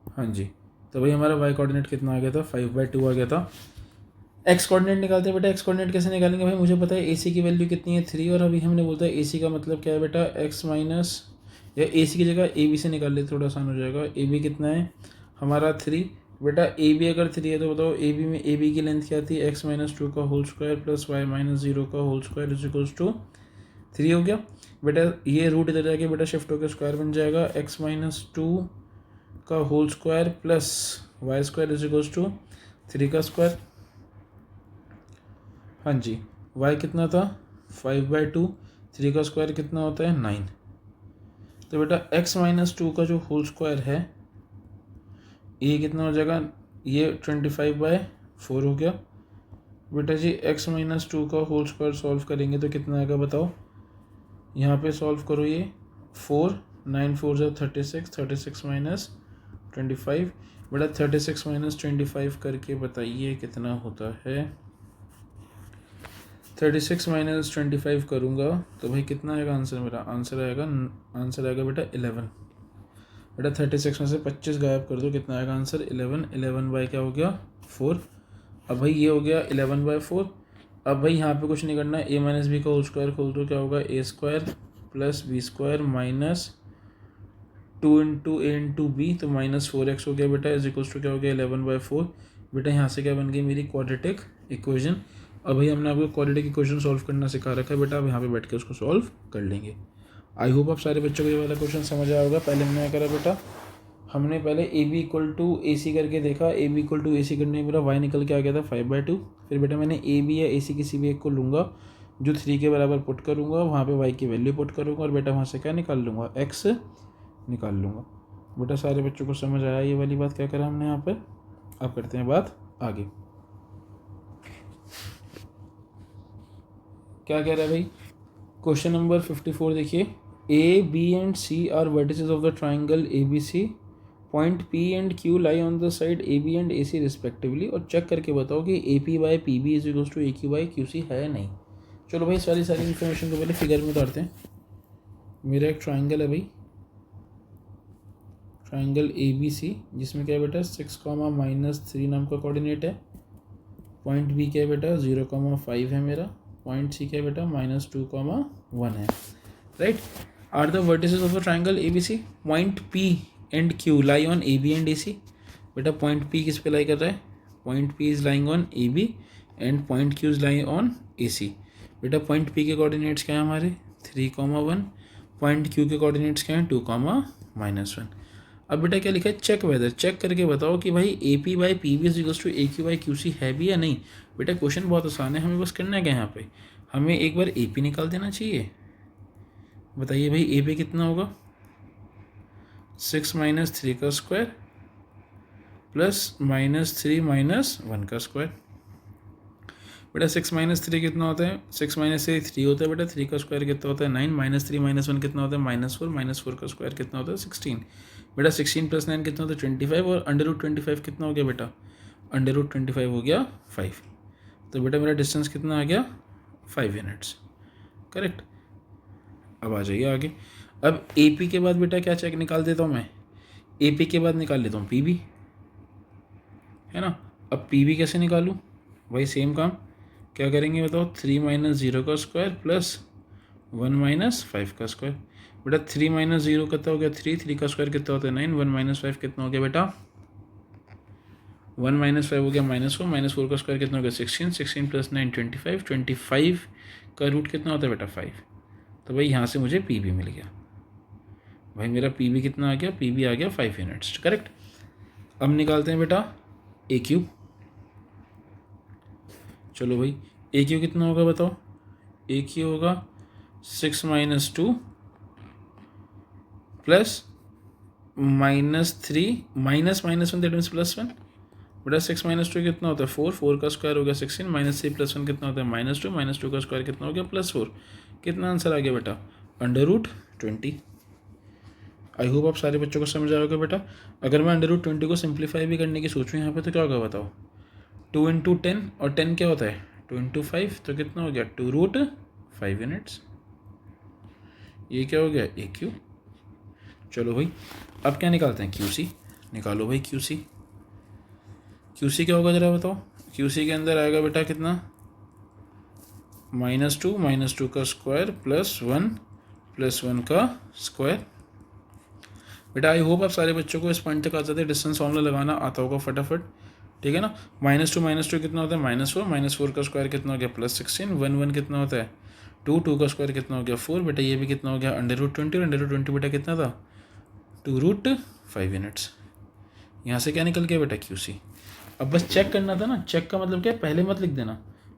हाँ जी, तो भाई हमारा वाई कोऑर्डिनेट कितना आ गया था 5/2 आ गया था। एक्स कोऑर्डिनेट निकालते हैं बेटा। एक्स कोऑर्डिनेट कैसे निकालेंगे भाई, मुझे पता है ए सी की वैल्यू कितनी है 3, और अभी हमने बोलता है ए सी का मतलब क्या है बेटा एक्स माइनस, या ए सी की जगह ए बी से निकाल ले, थोड़ा आसान हो जाएगा। ए बी कितना है हमारा 3। बेटा ए बी अगर 3 है तो बताओ ए बी में ए बी की लेंथ क्या थी, एक्स माइनस 2 का whole square plus y minus 0 का whole square is equals to 3 हो गया। बेटा ये रूट इधर जाके बेटा शिफ्ट होकर स्क्वायर बन जाएगा, एक्स माइनस 2 का whole square plus y square is equals to 3 का स्क्वायर। हाँ जी, y कितना था 5/2, 3 का स्क्वायर कितना होता है 9। तो बेटा x माइनस 2 का जो होल स्क्वायर है ये कितना हो जाएगा, ये 25/4 हो गया। बेटा जी x माइनस 2 का होल स्क्वायर सॉल्व करेंगे तो कितना आएगा बताओ, यहाँ पे सॉल्व करो ये 4, 9 4 जो 36, 36 माइनस 25। बेटा 36 माइनस 25 करके बताइए कितना होता है। 36 माइनस 25 करूँगा तो भाई कितना आएगा आंसर, मेरा आंसर आएगा बेटा 11। बेटा 36 में से 25 गायब कर दो, कितना आएगा आंसर 11। 11 बाई क्या हो गया 4। अब भाई ये हो गया 11/4। अब भाई यहाँ पे कुछ नहीं करना, ए माइनस बी का होल स्क्वायर खोल दो, क्या होगा a square plus b square minus 2 into a into b, तो -4x हो गया बेटा इज इक्वल्स टू क्या हो गया 11/4। बेटा यहाँ से क्या बन गई मेरी क्वाड्रेटिक इक्वेशन। अब भाई हमने आपको क्वाड्रेटिक इक्वेशन सॉल्व करना सिखा रखा है बेटा, अब यहाँ पे बैठ के उसको सॉल्व कर लेंगे। आई होप आप सारे बच्चों को ये वाला क्वेश्चन समझ आया होगा। पहले हमने क्या करा बेटा, हमने पहले ए बी इक्वल टू ए सी करके देखा, ए बी इक्वल टू ए सी करने में मेरा वाई निकल के आ गया था 5/2। फिर बेटा मैंने ए बी या ए सी किसी भी एक को लूँगा जो 3 के बराबर पुट करूँगा, वहाँ पे वाई की वैल्यू पुट करूँगा और बेटा वहाँ से क्या निकाल लूँगा एक्स निकाल लूँगा। बेटा सारे बच्चों को समझ आया ये वाली बात क्या करा हमने यहाँ पर। अब करते हैं बात आगे। क्या कह रहा है भाई, क्वेश्चन नंबर 54 देखिए। A B and C are vertices of the triangle A B C, point P and Q lie on the side A B and A C respectively, और चेक करके बताओ कि A P by P B is equals to A Q by Q C है या नहीं। चलो भाई सारी इन्फॉर्मेशन को पहले फिगर में उतारते हैं। मेरा एक ट्राइंगल है भाई, ट्राइंगल ए बी सी, जिसमें क्या है बेटा 6, -3 नाम का कोऑर्डिनेट है। पॉइंट बी क्या है बेटा 0,5 है मेरा। पॉइंट सी क्या है बेटा -2,1 है। Right, are the vertices of the triangle A B C, point P and Q lie on A B and A C. बेटा पॉइंट पी किस पे लाई कर रहा है, point P is lying on A B and point Q is lying on A C. बेटा point P के coordinates क्या है हमारे 3,1, पॉइंट क्यू के कोऑर्डिनेट्स क्या हैं 2,-1। अब बेटा क्या लिखा है, चेक वेदर, चेक करके बताओ कि भाई A P by P B is equals to A Q by Q C है भी या नहीं। बेटा क्वेश्चन बहुत आसान है, हमें बस करना है क्या यहाँ पे, हमें एक बार ए पी निकाल देना चाहिए। बताइए भाई ए पे कितना होगा 6 - 3 का स्क्वायर प्लस -3 - 1 का स्क्वायर। बेटा 6 - 3 कितना होता है, 6 - 3 3 होता है बेटा, 3 का स्क्वायर कितना होता है 9, -3 - 1 कितना होता है -4, -4 का स्क्वायर कितना होता है 16। बेटा 16 + 9 कितना होता है 25, और √25 कितना हो गया बेटा, √25 हो गया 5। तो बेटा मेरा डिस्टेंस कितना आ गया 5 यूनिट्स, करेक्ट। अब आ जाइए आगे। अब ए पी के बाद बेटा क्या चेक निकाल देता हूँ मैं, ए पी के बाद निकाल लेता हूँ पी बी, है ना। अब पी बी कैसे निकालूँ भाई, सेम काम क्या करेंगे बताओ, 3 - 0 का स्क्वायर प्लस 1 - 5 का स्क्वायर। बेटा 3 - 0 कितना हो गया 3, 3 का स्क्वायर कितना होता है 9, 1 - 5 कितना हो गया बेटा 1 - 5 हो गया -4, -4 का स्क्वायर कितना हो गया 16, 16 + 9 25, 25 का रूट कितना होता है बेटा 5। तो भाई यहाँ से मुझे पी बी मिल गया भाई, मेरा पी बी कितना आ गया, पी बी आ गया 5 यूनिट्स, करेक्ट। अब निकालते हैं बेटा ए क्यू। चलो भाई ए क्यू कितना होगा बताओ, ए क्यू होगा 6 - 2 प्लस -3 -1 दैट मीन्स +1 बेटा 6 - 2 कितना होता है 4, 4 का स्क्वायर हो गया 16, -3 + 1 कितना होता है -2 का स्क्वायर कितना हो गया +4। कितना आंसर आ गया बेटा √20। आई होप आप सारे बच्चों को समझ आएगा बेटा। अगर मैं √20 को सिंप्लीफाई भी करने की सोचूं यहाँ पे तो क्या होगा बताओ, 2 × 10 और 10 क्या होता है 2 × 5, तो कितना हो गया 2√5 यूनिट्स। ये क्या हो गया AQ। चलो भाई अब क्या निकालते हैं QC। निकालो भाई QC। QC क्या होगा ज़रा बताओ। QC के अंदर आएगा बेटा कितना -2 का स्क्वायर +1 +1 का स्क्वायर। बेटा आई होप आप सारे बच्चों को इस पॉइंट तक आ जाते हैं, डिस्टेंस फॉर्मूला लगाना आता होगा फटाफट, ठीक है ना। -2 कितना होता है -4, -4 का स्क्वायर कितना हो गया +16, 1 1 कितना होता है 2, 2 का स्क्वायर कितना हो गया 4, बेटा ये भी कितना हो गया √20, और √20 बेटा कितना था 2√5 यूनिट्स। यहाँ से क्या निकल गया बेटा QC। अब बस चेक करना था ना, चेक का मतलब क्या है, पहले मत लिख देना,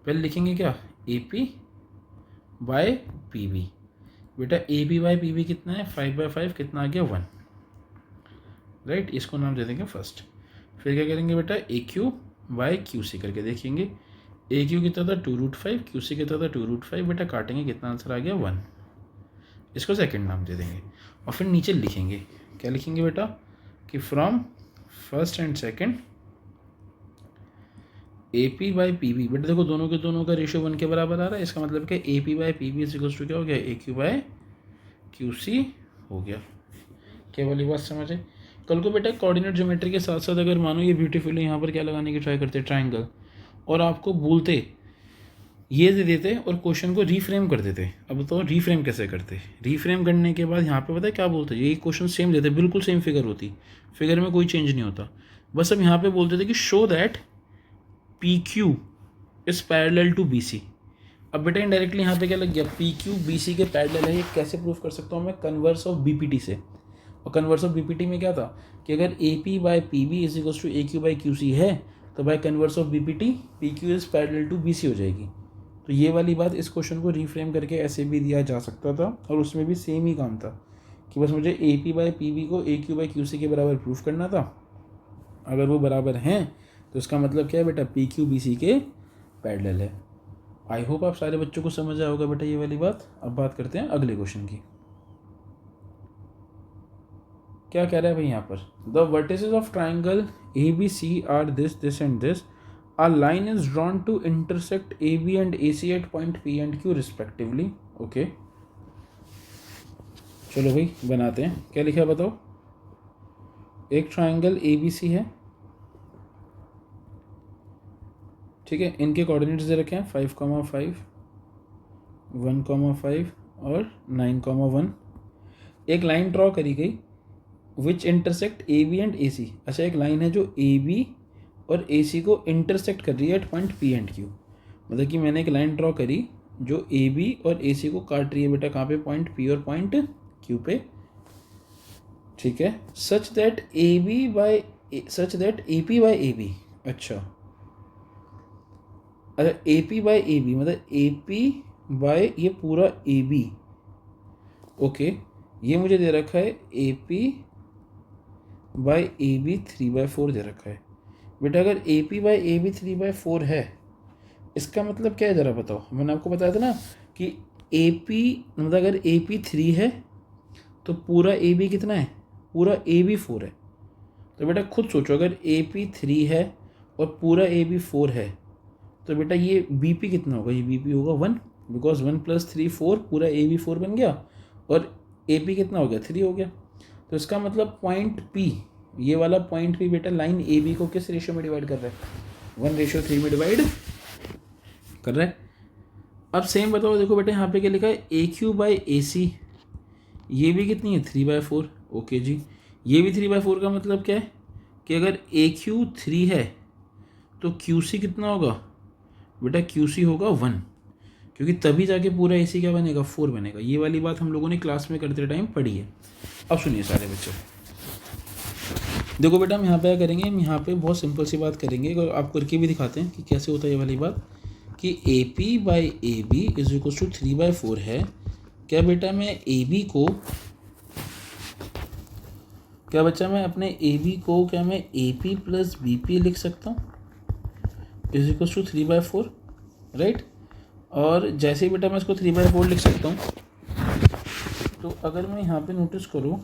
पहले लिखेंगे क्या AP/PB। बेटा AP/PB कितना है 5/5 कितना आ गया 1, राइट। इसको नाम दे देंगे फर्स्ट। फिर क्या करेंगे बेटा AQ/QC करके देखेंगे। AQ कितना था 2√5, QC कितना था 2√5, बेटा काटेंगे कितना आंसर आ गया 1। इसको सेकंड नाम दे देंगे और फिर नीचे लिखेंगे, क्या लिखेंगे बेटा कि from first and second AP/PB। बेटा देखो दोनों के दोनों का रेशियो 1 के बराबर आ रहा है, इसका मतलब क्या AP/PB = क्या हो गया AQ/QC हो गया। क्या वाली बात समझे। कल को बेटा कोऑर्डिनेट ज्योमेट्री के साथ साथ अगर मानो ये ब्यूटीफुली यहाँ पर क्या लगाने की ट्राई करते ट्राइंगल, और आपको बोलते ये दे देते और क्वेश्चन को रीफ्रेम कर देते। अब तो रीफ्रेम कैसे करते, रीफ्रेम करने के बाद यहाँ पे पता है क्या बोलते, ये क्वेश्चन सेम देते, बिल्कुल सेम फिगर होती, फिगर में कोई चेंज नहीं होता, बस अब यहाँ पे बोलते थे कि show that PQ is parallel to BC। अब बेटा इनडायरेक्टली यहाँ पे क्या लग गया PQ BC के पैरेलल है, ये कैसे प्रूव कर सकता हूँ मैं कन्वर्स ऑफ BPT से। और कन्वर्स ऑफ BPT में क्या था कि अगर AP/PB = AQ/QC है तो by converse of BPT PQ is parallel to BC हो जाएगी। तो ये वाली बात इस क्वेश्चन को रीफ्रेम करके ऐसे भी दिया जा सकता था, और उसमें भी सेम ही काम था कि बस मुझे AP/PB को AQ/QC के बराबर प्रूफ करना था। अगर वो बराबर हैं तो इसका मतलब क्या है बेटा PQ BC के पैरेलल है। आई होप आप सारे बच्चों को समझ आया होगा बेटा ये वाली बात। अब बात करते हैं अगले क्वेश्चन की। क्या कह रहा है भाई यहाँ पर, the vertices of triangle ABC are this and this, a line is drawn to intersect AB and AC at point P and Q respectively। Okay चलो भाई बनाते हैं, क्या लिखा है बताओ। एक ट्राइंगल ABC है, ठीक है, इनके कोऑर्डिनेट्स दे रखे हैं 5,5 1,5 और 9,1। एक लाइन ड्रॉ करी गई विच इंटरसेक्ट AB एंड AC। अच्छा एक लाइन है जो AB और AC को इंटरसेक्ट कर रही है at point P and Q। मतलब कि मैंने एक लाइन ड्रॉ करी जो AB और AC को काट रही है बेटा कहाँ पे पॉइंट P और पॉइंट Q पे, ठीक है। Such that AP/AB। अच्छा AP/AB मतलब AP/ ये पूरा AB, ओके ये मुझे दे रखा है AP/AB 3/4 दे रखा है। बेटा अगर AP/AB 3/4 है इसका मतलब क्या है ज़रा बताओ। मैंने आपको बताया था ना कि AP मतलब अगर AP 3 है तो पूरा AB कितना है, पूरा AB 4 है। तो बेटा खुद सोचो अगर AP 3 है और पूरा AB 4 है तो बेटा ये BP कितना होगा, ये BP होगा 1, बिकॉज 1 + 3 4, पूरा AB 4 बन गया और AP कितना हो गया 3 हो गया। तो इसका मतलब पॉइंट P, ये वाला पॉइंट P बेटा लाइन AB को किस रेशियो में डिवाइड कर रहा है 1:3 में डिवाइड कर रहा है। अब सेम बताओ देखो बेटा यहाँ पे क्या लिखा है AQ/AC, ये भी कितनी है 3/4। ओके जी ये भी 3/4 का मतलब क्या है कि अगर AQ 3 है तो QC कितना होगा बेटा QC होगा 1, क्योंकि तभी जाके पूरा AC क्या बनेगा 4 बनेगा। ये वाली बात हम लोगों ने क्लास में करते टाइम पढ़ी है। अब सुनिए सारे बच्चों, देखो बेटा हम यहाँ पे क्या करेंगे, हम यहाँ पे बहुत सिंपल सी बात करेंगे और आप करके भी दिखाते हैं कि कैसे होता है ये वाली बात कि AP/AB = 3/4 है। क्या बेटा मैं AB को क्या बच्चा मैं अपने ए बी को क्या मैं A P plus B P लिख सकता हूँ इज इक्वल्स टू 3/4, राइट। और जैसे ही बेटा मैं इसको 3/4 लिख सकता हूँ, तो अगर मैं यहाँ पे नोटिस करूँ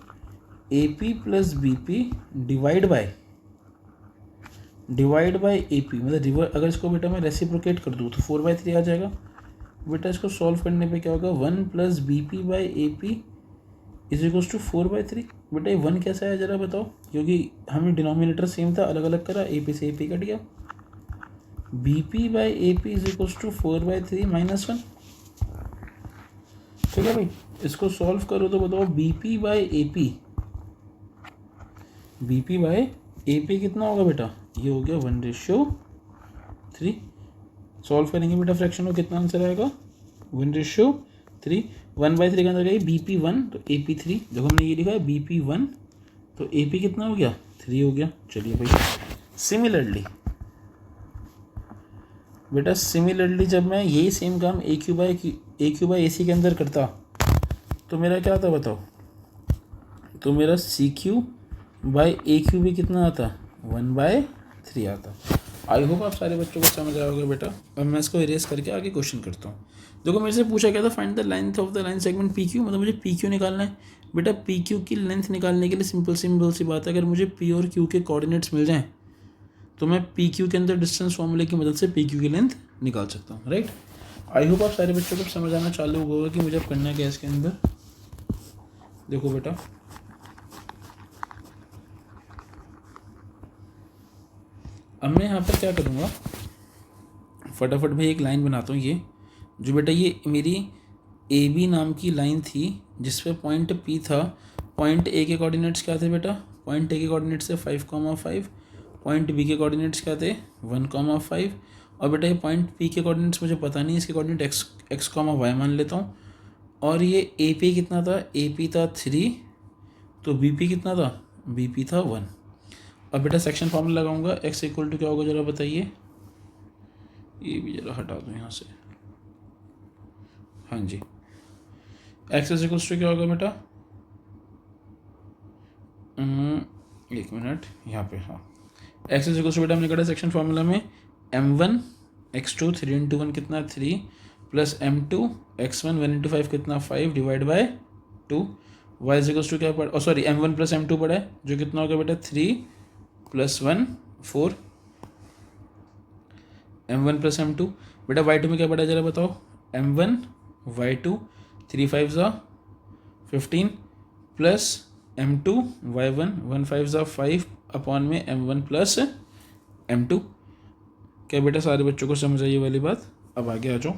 A P plus B P divide by A P, मतलब रिवर, अगर इसको बेटा मैं रेसिप्रोकेट कर दूँ तो 4/3 आ जाएगा। बेटा इसको सॉल्व करने पे क्या होगा, 1 plus B P by A P is equals to 4/3। बेटा ये 1 कैसे आया जरा बताओ, क्योंकि हमें डिनोमिनेटर सेम था, अलग अलग करा, ए पी से ए पी कट गया। B P by A P is equals to 4/3 minus 1। ठीक है भाई, इसको सॉल्व करो तो बताओ B P by A P कितना होगा बेटा, ये हो गया 1/3। सॉल्व करेंगे बेटा फ्रैक्शन को, कितना आंसर आएगा 1/3। 1/3 का अंदर बी पी 1 तो ए पी 3, जब हमने ये लिखा है बी पी 1 तो ए पी कितना हो गया 3 हो गया। चलिए भाई, सिमिलरली बेटा जब मैं यही सेम काम ए क्यू बाई ए सी के अंदर करता तो मेरा क्या आता बताओ, तो मेरा C Q by A Q भी कितना आता 1/3 आता। आई होप आप सारे बच्चों को समझ रहा होगा बेटा। अब मैं इसको इरेज करके आगे क्वेश्चन करता हूँ। देखो मेरे से पूछा गया था find the length of the line segment P Q, मतलब मुझे पी क्यू निकालना है। बेटा पी क्यू की लेंथ निकालने के लिए सिंपल सी बात है, अगर मुझे पी और क्यू के कोऑर्डिनेट्स मिल जाएं तो मैं पी क्यू के अंदर डिस्टेंस फॉर्मूले की मदद से पी क्यू की लेंथ निकाल सकता हूँ, राइट। आई होप आप सारे बच्चों को समझ आना चालू होगा कि मुझे अब करना क्या है इसके अंदर। देखो बेटा, अब मैं यहाँ पर क्या करूँगा, फटाफट भाई एक लाइन बनाता हूँ। ये जो बेटा ये मेरी ए बी नाम की लाइन थी जिस पे पॉइंट पी था, पॉइंट ए के कोऑर्डिनेट्स क्या थे बेटा, पॉइंट ए के कोऑर्डिनेट्स थे 5,5, पॉइंट बी के कोऑर्डिनेट्स क्या थे 1,5, और बेटा ये पॉइंट पी के कोऑर्डिनेट्स मुझे पता नहीं, इसके कोऑर्डिनेट एक्स वाई मान लेता हूँ। और ये ए पी कितना था, ए पी था 3, तो बी पी कितना था, बी पी था 1। अब बेटा सेक्शन फॉर्मूला लगाऊंगा, एक्स इक्वल टू क्या होगा जरा बताइए, ये भी जरा हटा दूँ यहाँ से। हाँ जी, एक्स इज इक्वल्स टू क्या होगा बेटा, एक मिनट यहाँ पे, हाँ एक्स इज इक्वल्स टू बेटा हमने कहा सेक्शन फॉर्मूला में m1 x2 3 इंटू 1 कितना 3 प्लस m2 x1 1 इंटू 5 कितना 5 divide by 2, y is equals to क्या पड़ा, सॉरी m1 प्लस m2 पड़ा है जो कितना होगा बेटा 3 प्लस 1 4, m1 प्लस m2। बेटा y2 में क्या पड़ा है जरा बताओ, m1 y2 3 5 ज़ा 15 प्लस m2 y1 1 5 ज़ा 5 अपॉन में m1 प्लस m2। क्या बेटा सारे बच्चों को समझ आई ये वाली बात। अब आगे आ जाओ,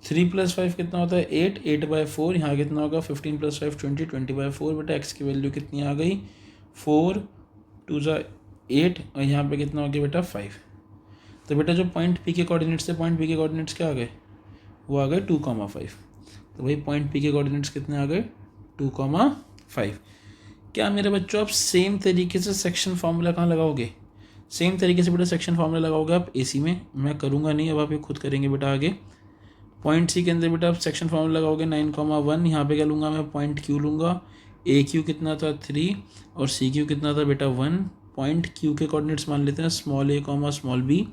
3 प्लस 5 कितना होता है 8, 8/4, यहाँ कितना होगा 15 प्लस 5 20, 20/4। बेटा एक्स की वैल्यू कितनी आ गई 4 2 ज़ा 8, और यहाँ पे कितना हो गया बेटा 5। तो बेटा जो पॉइंट पी के कोऑर्डिनेट्स थे, पॉइंट पी के कोऑर्डिनेट्स क्या आ गए, वो आ गए 2,5। तो भाई पॉइंट पी के कोऑर्डिनेट्स कितने आ गए 2,5। क्या मेरे बच्चों आप सेम तरीके से सेक्शन फार्मूला कहाँ लगाओगे, सेम तरीके से बेटा सेक्शन फार्मूला लगाओगे आप एसी में, मैं करूँगा नहीं, अब आप ये खुद करेंगे बेटा आगे। पॉइंट सी के अंदर बेटा आप सेक्शन फार्मूला लगाओगे 9,1, यहाँ पे क्या लूँगा मैं पॉइंट क्यू लूँगा, ए क्यू कितना था 3 और सी क्यू कितना था बेटा 1। पॉइंट क्यू के कोऑर्डिनेट्स मान लेते हैं स्मॉल ए स्मॉल बी।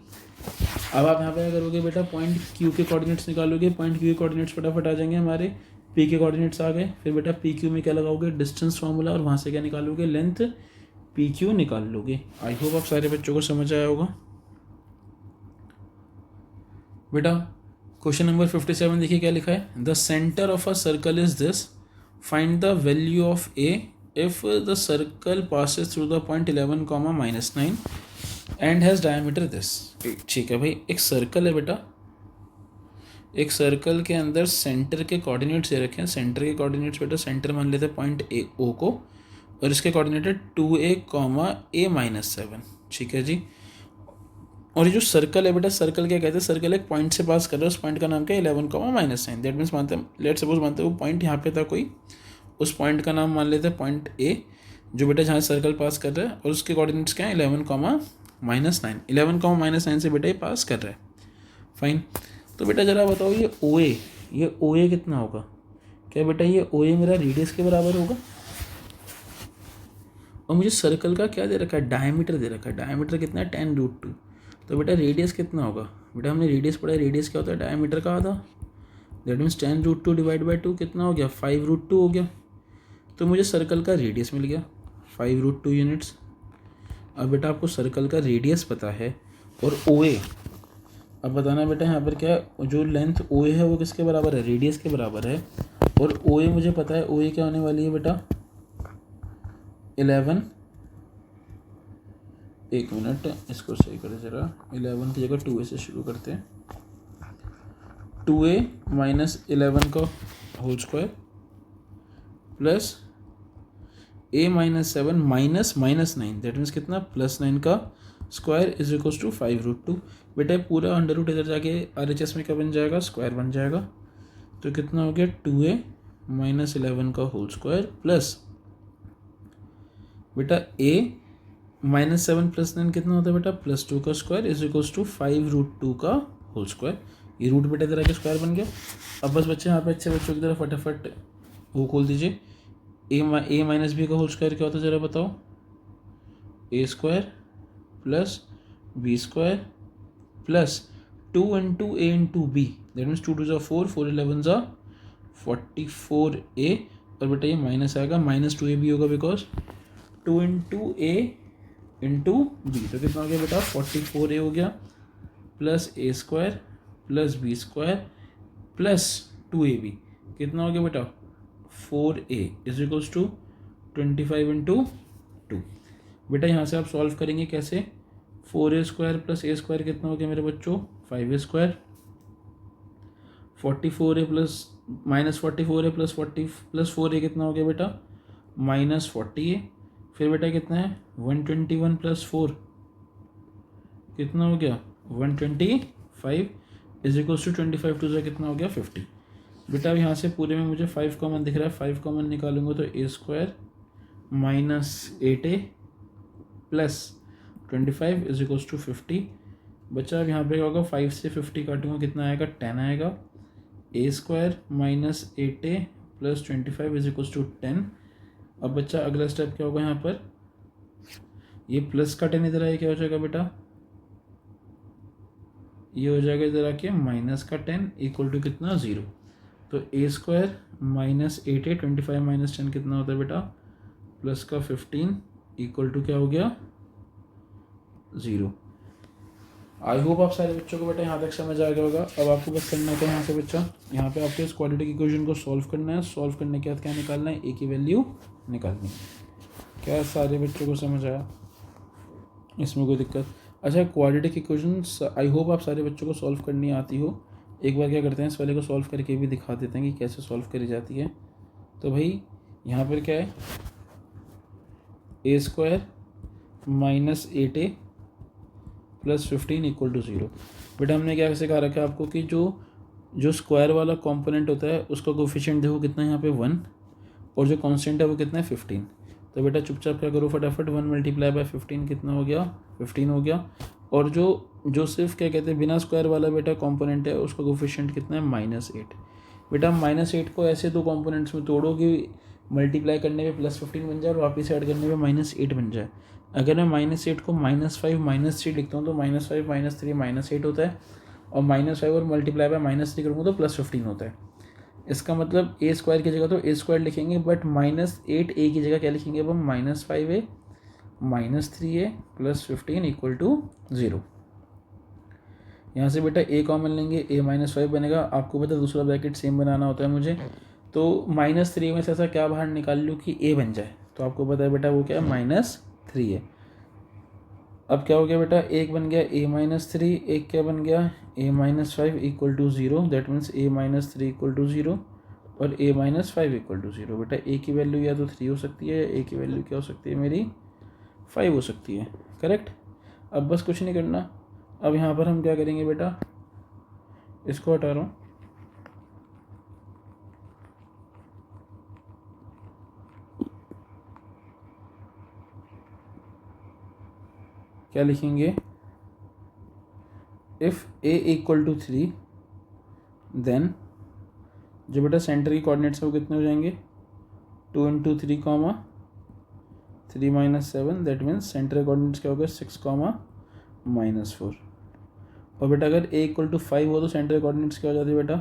अब आप यहाँ पे क्या करोगे बेटा, पॉइंट क्यू के कोऑर्डिनेट्स निकालोगे, पॉइंट क्यू के कोऑर्डिनेट्स फटाफट आ जाएंगे हमारे, पी के कोऑर्डिनेट्स आ गए, फिर बेटा पी क्यू में क्या लगाओगे डिस्टेंस फार्मूला, और वहाँ से क्या निकालोगे लेंथ पी क्यू निकाल लोगे। आई होप आप सारे बच्चों को समझ आया होगा। बेटा क्वेश्चन नंबर 57 देखिए क्या लिखा है, the centre of a circle is this, find the value of A if the circle passes through the point 11, -9 and has diameter this. ठीक है भाई, एक सर्कल है बेटा, एक सर्कल के अंदर सेंटर के कोऑर्डिनेट्स दे रखे हैं। सेंटर के कोऑर्डिनेट्स बेटा सेंटर मान लेते हैं पॉइंट ए ओ को, और इसके कोऑर्डिनेट है 2a, a-7। ठीक है जी। और ये जो सर्कल है बेटा, सर्कल क्या कहते हैं, सर्कल एक पॉइंट से पास कर रहा है, उस पॉइंट का नाम क्या है 11, -9। दैट मीन्स मानते हैं, लेट सपोज मानते हैं वो पॉइंट यहाँ पे था कोई, उस पॉइंट का नाम मान लेते हैं पॉइंट ए, जो बेटा जहाँ सर्कल पास कर रहा है, और उसके कोऑर्डिनेट्स क्या है 11, -9। 11, -9 से बेटा ये पास कर रहा है, फाइन। तो बेटा ज़रा बताओ ये ओ ए कितना होगा, क्या बेटा ये ओ ए मेरा रेडियस के बराबर होगा, और मुझे सर्कल का क्या दे रखा है, डायमीटर दे रखा है। डायमीटर कितना है, 10√2। तो बेटा रेडियस कितना होगा, बेटा हमने रेडियस पढ़ा है, रेडियस क्या होता है, डायमीटर का आधा। दैट मीन्स 10√2 डिवाइड बाई 2 कितना हो गया, 5√2 हो गया। तो मुझे सर्कल का रेडियस मिल गया 5√2 यूनिट्स। अब बेटा आपको सर्कल का रेडियस पता है और OA, अब बताना बेटा यहाँ पर क्या है, जो लेंथ OA है वो किसके बराबर है, रेडियस के बराबर है। और OA मुझे पता है, OA क्या होने वाली है बेटा, 11, एक मिनट इसको सही करें ज़रा, 11 की जगह 2A से शुरू करते हैं। 2A माइनस 11 का whole square plus A minus 7 minus -9, that means कितना, +9 का स्क्वायर इज इक्वल्स टू 5√2। बेटा पूरा अंडर रूट इधर जाके RHS में क्या बन जाएगा, स्क्वायर बन जाएगा। तो कितना हो गया, 2A माइनस 11 का होल स्क्वायर प्लस बेटा A माइनस 7 प्लस 9 कितना होता है बेटा, +2 का स्क्वायर इज इक्वल्स टू 5√2 का होल स्क्वायर। ये रूट बेटा इधर आके स्क्वायर बन गया। अब बस बच्चे यहाँ पे अच्छे बच्चों की तरफ फटाफट वो खोल दीजिए, A माइनस B का होल स्क्वायर क्या होता है ज़रा बताओ, A square plus B square plus 2 into A into B, that means 2 2 ज़ा 4, 4 11 ज़ा 44A। और बेटा ये माइनस आएगा, -2AB होगा because 2 into A into B। तो कितना हो गया बेटा, 44A हो गया plus A square plus B square plus 2AB, कितना हो गया बेटा, 4A is equals to 25 into 2। बेटा यहाँ से आप सॉल्व करेंगे कैसे, 4A square plus A square कितना हो गया मेरे बच्चों, 5A square, 44A plus -44A plus 40 plus 4A कितना हो गया बेटा, -40A। फिर बेटा कितना है, 121 प्लस 4 कितना हो गया, 125 इज इक्वल्स टू 25 टू कितना हो गया, 50। बेटा अब यहाँ से पूरे में मुझे 5 कॉमन दिख रहा है, 5 कॉमन निकालूंगा तो A square minus 8A plus 25 is equals to 50। बच्चा अब यहाँ पे क्या होगा, 5 से 50 काटूंगा कितना आएगा, 10 आएगा। A square minus 8A plus 25 is equals to 10। अब बच्चा अगला स्टेप क्या होगा, यहाँ पर ये प्लस का 10 इधर आए क्या हो जाएगा बेटा, ये हो जाएगा इधर आके माइनस का 10 इक्वल टू कितना, 0। तो A square minus 8A 25 minus 10 कितना होता है बेटा, प्लस का 15 इक्वल टू क्या हो गया, 0। आई होप आप सारे बच्चों को बेटा यहाँ तक समझ आ गया होगा। अब आपको बस करना है यहाँ से बच्चा, यहाँ पे आपके इस क्वाड्रेटिक इक्वेशन को सॉल्व करना है। सॉल्व करने के बाद क्या निकालना है, A की वैल्यू निकालनी है। क्या सारे बच्चों को समझ आया, इसमें कोई दिक्कत? अच्छा, क्वाड्रेटिक इक्वेशंस आई होप आप सारे बच्चों को सॉल्व करनी आती हो। एक बार क्या करते हैं, इस वाले को सॉल्व करके भी दिखा देते हैं कि कैसे सॉल्व करी जाती है। तो भाई यहाँ पर क्या है, A square minus 8A plus 15 equal to 0। बेटा हमने क्या सिखा रखा है आपको कि जो स्क्वायर वाला कंपोनेंट होता है उसका कोफिशिएंट देखो कितना है यहाँ पे 1, और जो कांस्टेंट है वो कितना है 15। तो बेटा चुपचाप क्या करो फटाफट, 1 मल्टीप्लाई बाय 15 कितना हो गया, 15 हो गया। और जो सिर्फ क्या कहते हैं बिना स्क्वायर वाला बेटा कंपोनेंट है उसका कोफिशिएंट कितना है, -8। बेटा -8 को ऐसे दो कंपोनेंट्स में तोड़ो कि मल्टीप्लाई करने पे +15 बन जाए और वापस ऐड करने पे -8 बन जाए। अगर मैं -8 को -5 -3 लिखता हूँ तो -5 -3 -8 होता है, और -5 और मल्टीप्लाई बाय -3 करूँगा तो +15 होता है। इसका मतलब A स्क्वायर की जगह तो A स्क्वायर लिखेंगे, बट -8A की जगह क्या लिखेंगे अब हम, -5A -3A plus 15 equal to 0। यहाँ से बेटा A कॉमन लेंगे, A -5 बनेगा। आपको पता दूसरा ब्रैकेट सेम बनाना होता है मुझे, तो -3 में से ऐसा क्या बाहर निकाल लूँ कि A बन जाए। तो आपको पता है बेटा वो क्या है, -3A। अब क्या हो गया बेटा, एक बन गया A-3, एक क्या बन गया A-5 equal to 0। That means A-3 equal to 0 और A-5 इक्वल टू 0। बेटा A की वैल्यू या तो 3 हो सकती है, A की वैल्यू क्या हो सकती है मेरी, 5 हो सकती है। करेक्ट। अब बस कुछ नहीं करना, अब यहाँ पर हम क्या करेंगे बेटा, इसको हटा रहा हूँ, क्या लिखेंगे, if A equal to 3 then जो बेटा सेंटर की कोऑर्डिनेट्स है वो कितने हो जाएंगे, 2 into 3, 3 minus 7, that means centre coordinates क्या हो गया 6, -4। और बेटा अगर a इक्वल टू 5 हो तो सेंटर कोऑर्डिनेट्स क्या हो जाती है बेटा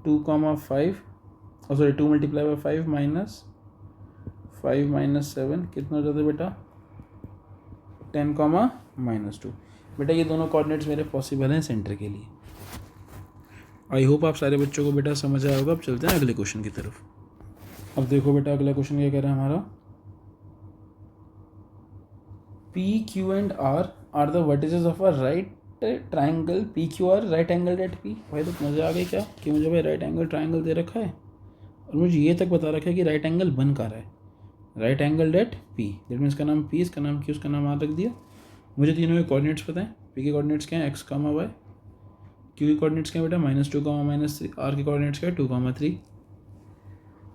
2, 5 और sorry 2 multiply by 5 minus 5 minus 7 कितना हो जाता है बेटा 10, -2। बेटा ये दोनों कोऑर्डिनेट्स मेरे पॉसिबल हैं सेंटर के लिए। आई होप आप सारे बच्चों को बेटा समझ आया होगा। अब चलते हैं अगले क्वेश्चन की तरफ। अब देखो बेटा अगला क्वेश्चन क्या कह रहा है हमारा, P Q and R the vertices of a right triangle P Q R right angle at P. भाई तो मज़े आ गई क्या कि मुझे भाई राइट एंगल ट्राइंगल दे रखा है और मुझे ये तक बता रखा है कि राइट एंगल बन कर रहा है, right angle at P, that means इसका नाम पी, इसका नाम क्यू, इसका नाम आर रख दिया। मुझे तीनों के कोऑर्डिनेट्स पता है। पी के कोऑर्डिनेट्स क्या है x, y, क्यू के कोऑर्डिनेट्स क्या है बेटा -2, -3, आर के कोऑर्डिनेट्स क्या है 2, 3।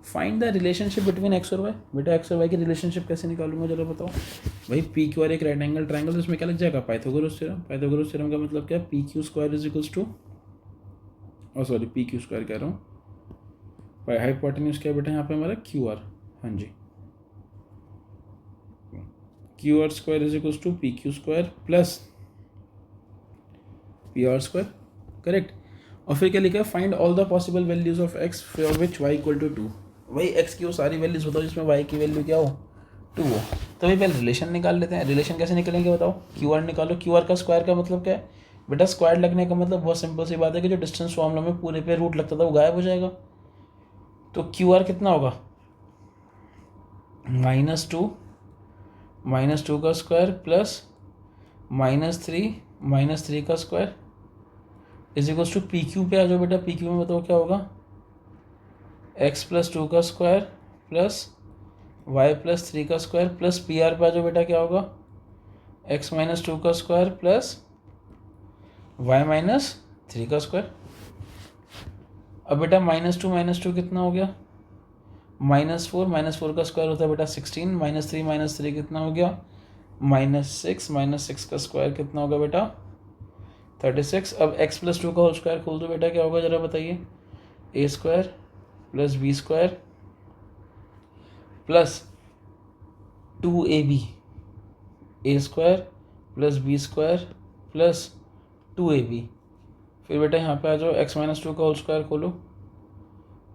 Find the relationship between x और वाई। बेटा एक्स और वाई की रिलेशनशिप कैसे निकालूंगा जरा बताओ। भाई पी क्यू आर एक राइट एंगल ट्राइंगल, तो इसमें क्या लग जाएगा पाइथागोरस थ्योरम। पाइथागोरस थ्योरम का मतलब क्या है P Q square is equals to, और सॉरी पी क्यू स्क्वायर कह रहा हूँ, हाइपोटेन्यूज क्या है बेटा यहाँ पे हमारा क्यू आर। हाँ जी, Q R square is equals to P Q square plus P R square, correct. और फिर क्या लिखा है find all the possible values of x for which y equal to 2। भाई एक्स की वो सारी वैल्यूज बताओ जिसमें वाई की वैल्यू क्या हो 2 हो। तो भाई पहले रिलेशन निकाल लेते हैं। रिलेशन कैसे निकलेंगे बताओ। क्यू आर निकालो। क्यू आर का स्क्वायर का मतलब क्या है बेटा, स्क्वायर लगने का मतलब बहुत सिंपल सी बात है कि जो डिस्टेंस फॉर्मूला में पूरे पे रूट लगता था वो गायब हो जाएगा। तो क्यू आर कितना होगा -2 का स्क्वायर प्लस -3 का square is equals to P Q पे आ जाओ बेटा। पी क्यू में बताओ क्या होगा x + 2 का स्क्वायर प्लस y + 3 का स्क्वायर प्लस पी आर पे आ जाओ बेटा क्या होगा x - 2 का स्क्वायर प्लस y - 3 का स्क्वायर। अब बेटा -2 कितना हो गया -4 का स्क्वायर होता है बेटा 16, -3 कितना हो गया -6 का स्क्वायर कितना होगा बेटा 36। अब x + 2 का होल स्क्वायर खोल दो बेटा क्या होगा जरा बताइए, a² + b² plus 2ab, a² + b² plus 2ab। फिर बेटा यहाँ पे आ जाओ x - 2 का होल स्क्वायर खोलो,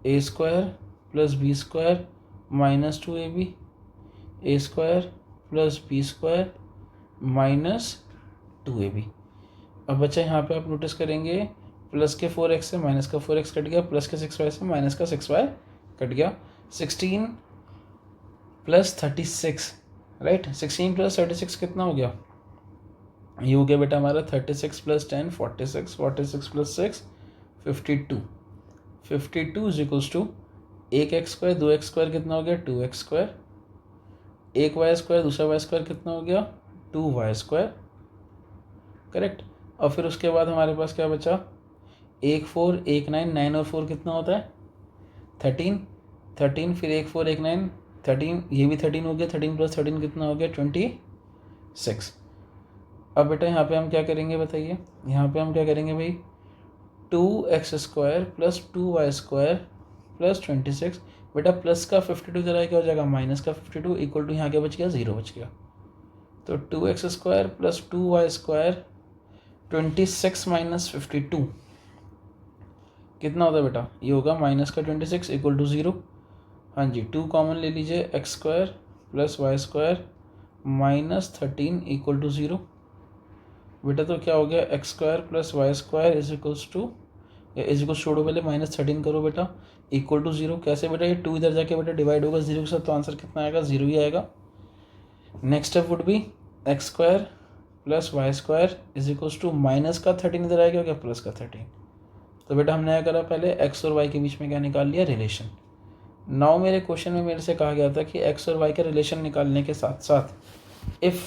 a² + b² - 2ab, a² + b² - 2ab। अब बच्चा यहाँ पे आप नोटिस करेंगे प्लस के 4x से माइनस का 4x कट गया, प्लस के 6y से माइनस का 6y कट गया। 16 + 36 राइट, 16 + 36 कितना हो गया, ये हो गया बेटा हमारा 36 + 10 46, 46 + 6 52, 52 is equals to 1x² 2x² कितना हो गया 2x², 1y² दूसरा y² कितना हो गया 2y², करेक्ट। और फिर उसके बाद हमारे पास क्या बचा 1 4 1 9, 9 और 4 कितना होता है 13, फिर 1 4 1 9 13, ये भी 13 हो गया, 13 + 13 कितना हो गया 26। अब बेटा यहाँ पे हम क्या करेंगे बताइए, यहाँ पे हम क्या करेंगे भाई 2x² + 2y² + 26। बेटा प्लस का 52 जरा क्या हो जाएगा माइनस का 52 इक्वल टू यहाँ क्या बच गया 0 बच गया। तो 2x² + 2y² 26 - 52 कितना होता है बेटा, ये होगा माइनस का 26 इक्वल टू 0। हाँ जी 2 कॉमन ले लीजिए, x² + y² - 13 इक्वल टू 0। बेटा तो क्या हो गया x² + y² is equals to, is equals to पहले -13 करो बेटा इक्वल टू 0। कैसे बेटा, ये 2 इधर जाके बेटा डिवाइड होगा 0 के साथ, तो आंसर कितना आएगा 0 ही आएगा। Next step would be x² + y² is equals to minus का 13 इधर आएगा क्या प्लस का 13। तो बेटा हमने क्या करा पहले x और y के बीच में क्या निकाल लिया रिलेशन। नाउ मेरे क्वेश्चन में मेरे से कहा गया था कि x और y के रिलेशन निकालने के साथ साथ if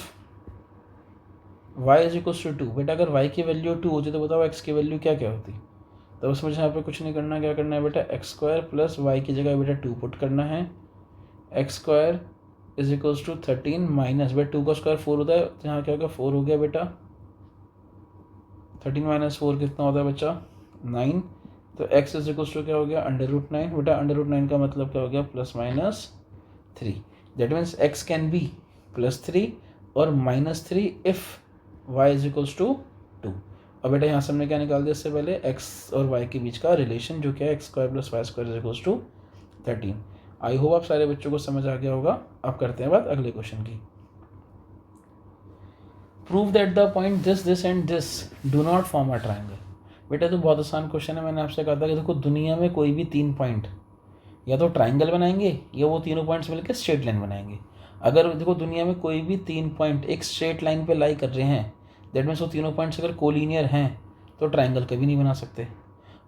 y is equals to 2, बेटा अगर y की वैल्यू 2 होती तो बताओ x की वैल्यू क्या क्या होती। तो उसमें यहाँ पे कुछ नहीं करना, क्या करना है बेटा x² + y की जगह बेटा 2 पुट करना है, x² is equals to 13 minus बेटा 2 का स्क्वायर 4 होता है, तो यहाँ क्या होगा 4 हो गया बेटा, 13 - 4 कितना होता है बच्चा 9। तो x इज इक्वल्स टू क्या हो गया √9, बेटा √9 का मतलब क्या हो गया +- 3। That means x can be +3 और -3 if y is equals to 2। अब बेटा यहाँ से हमने क्या निकाल दिया इससे पहले, x और y के बीच का रिलेशन जो क्या है x² + y² is equals to 13। I hope आप सारे बच्चों को समझ आ गया होगा। अब करते हैं बात अगले क्वेश्चन की। Prove that the point this and this do not form a triangle. बेटा तो बहुत आसान क्वेश्चन है। मैंने आपसे कहा था कि देखो दुनिया में कोई भी 3 पॉइंट या तो ट्राइंगल बनाएंगे या वो तीनों पॉइंट्स मिलकर स्ट्रेट लाइन बनाएंगे। अगर देखो दुनिया में कोई भी 3 पॉइंट एक स्ट्रेट लाइन पे लाई कर रहे हैं, दैट मीन्स वो तीनों पॉइंट्स अगर कोलिनियर हैं तो ट्राइंगल कभी नहीं बना सकते।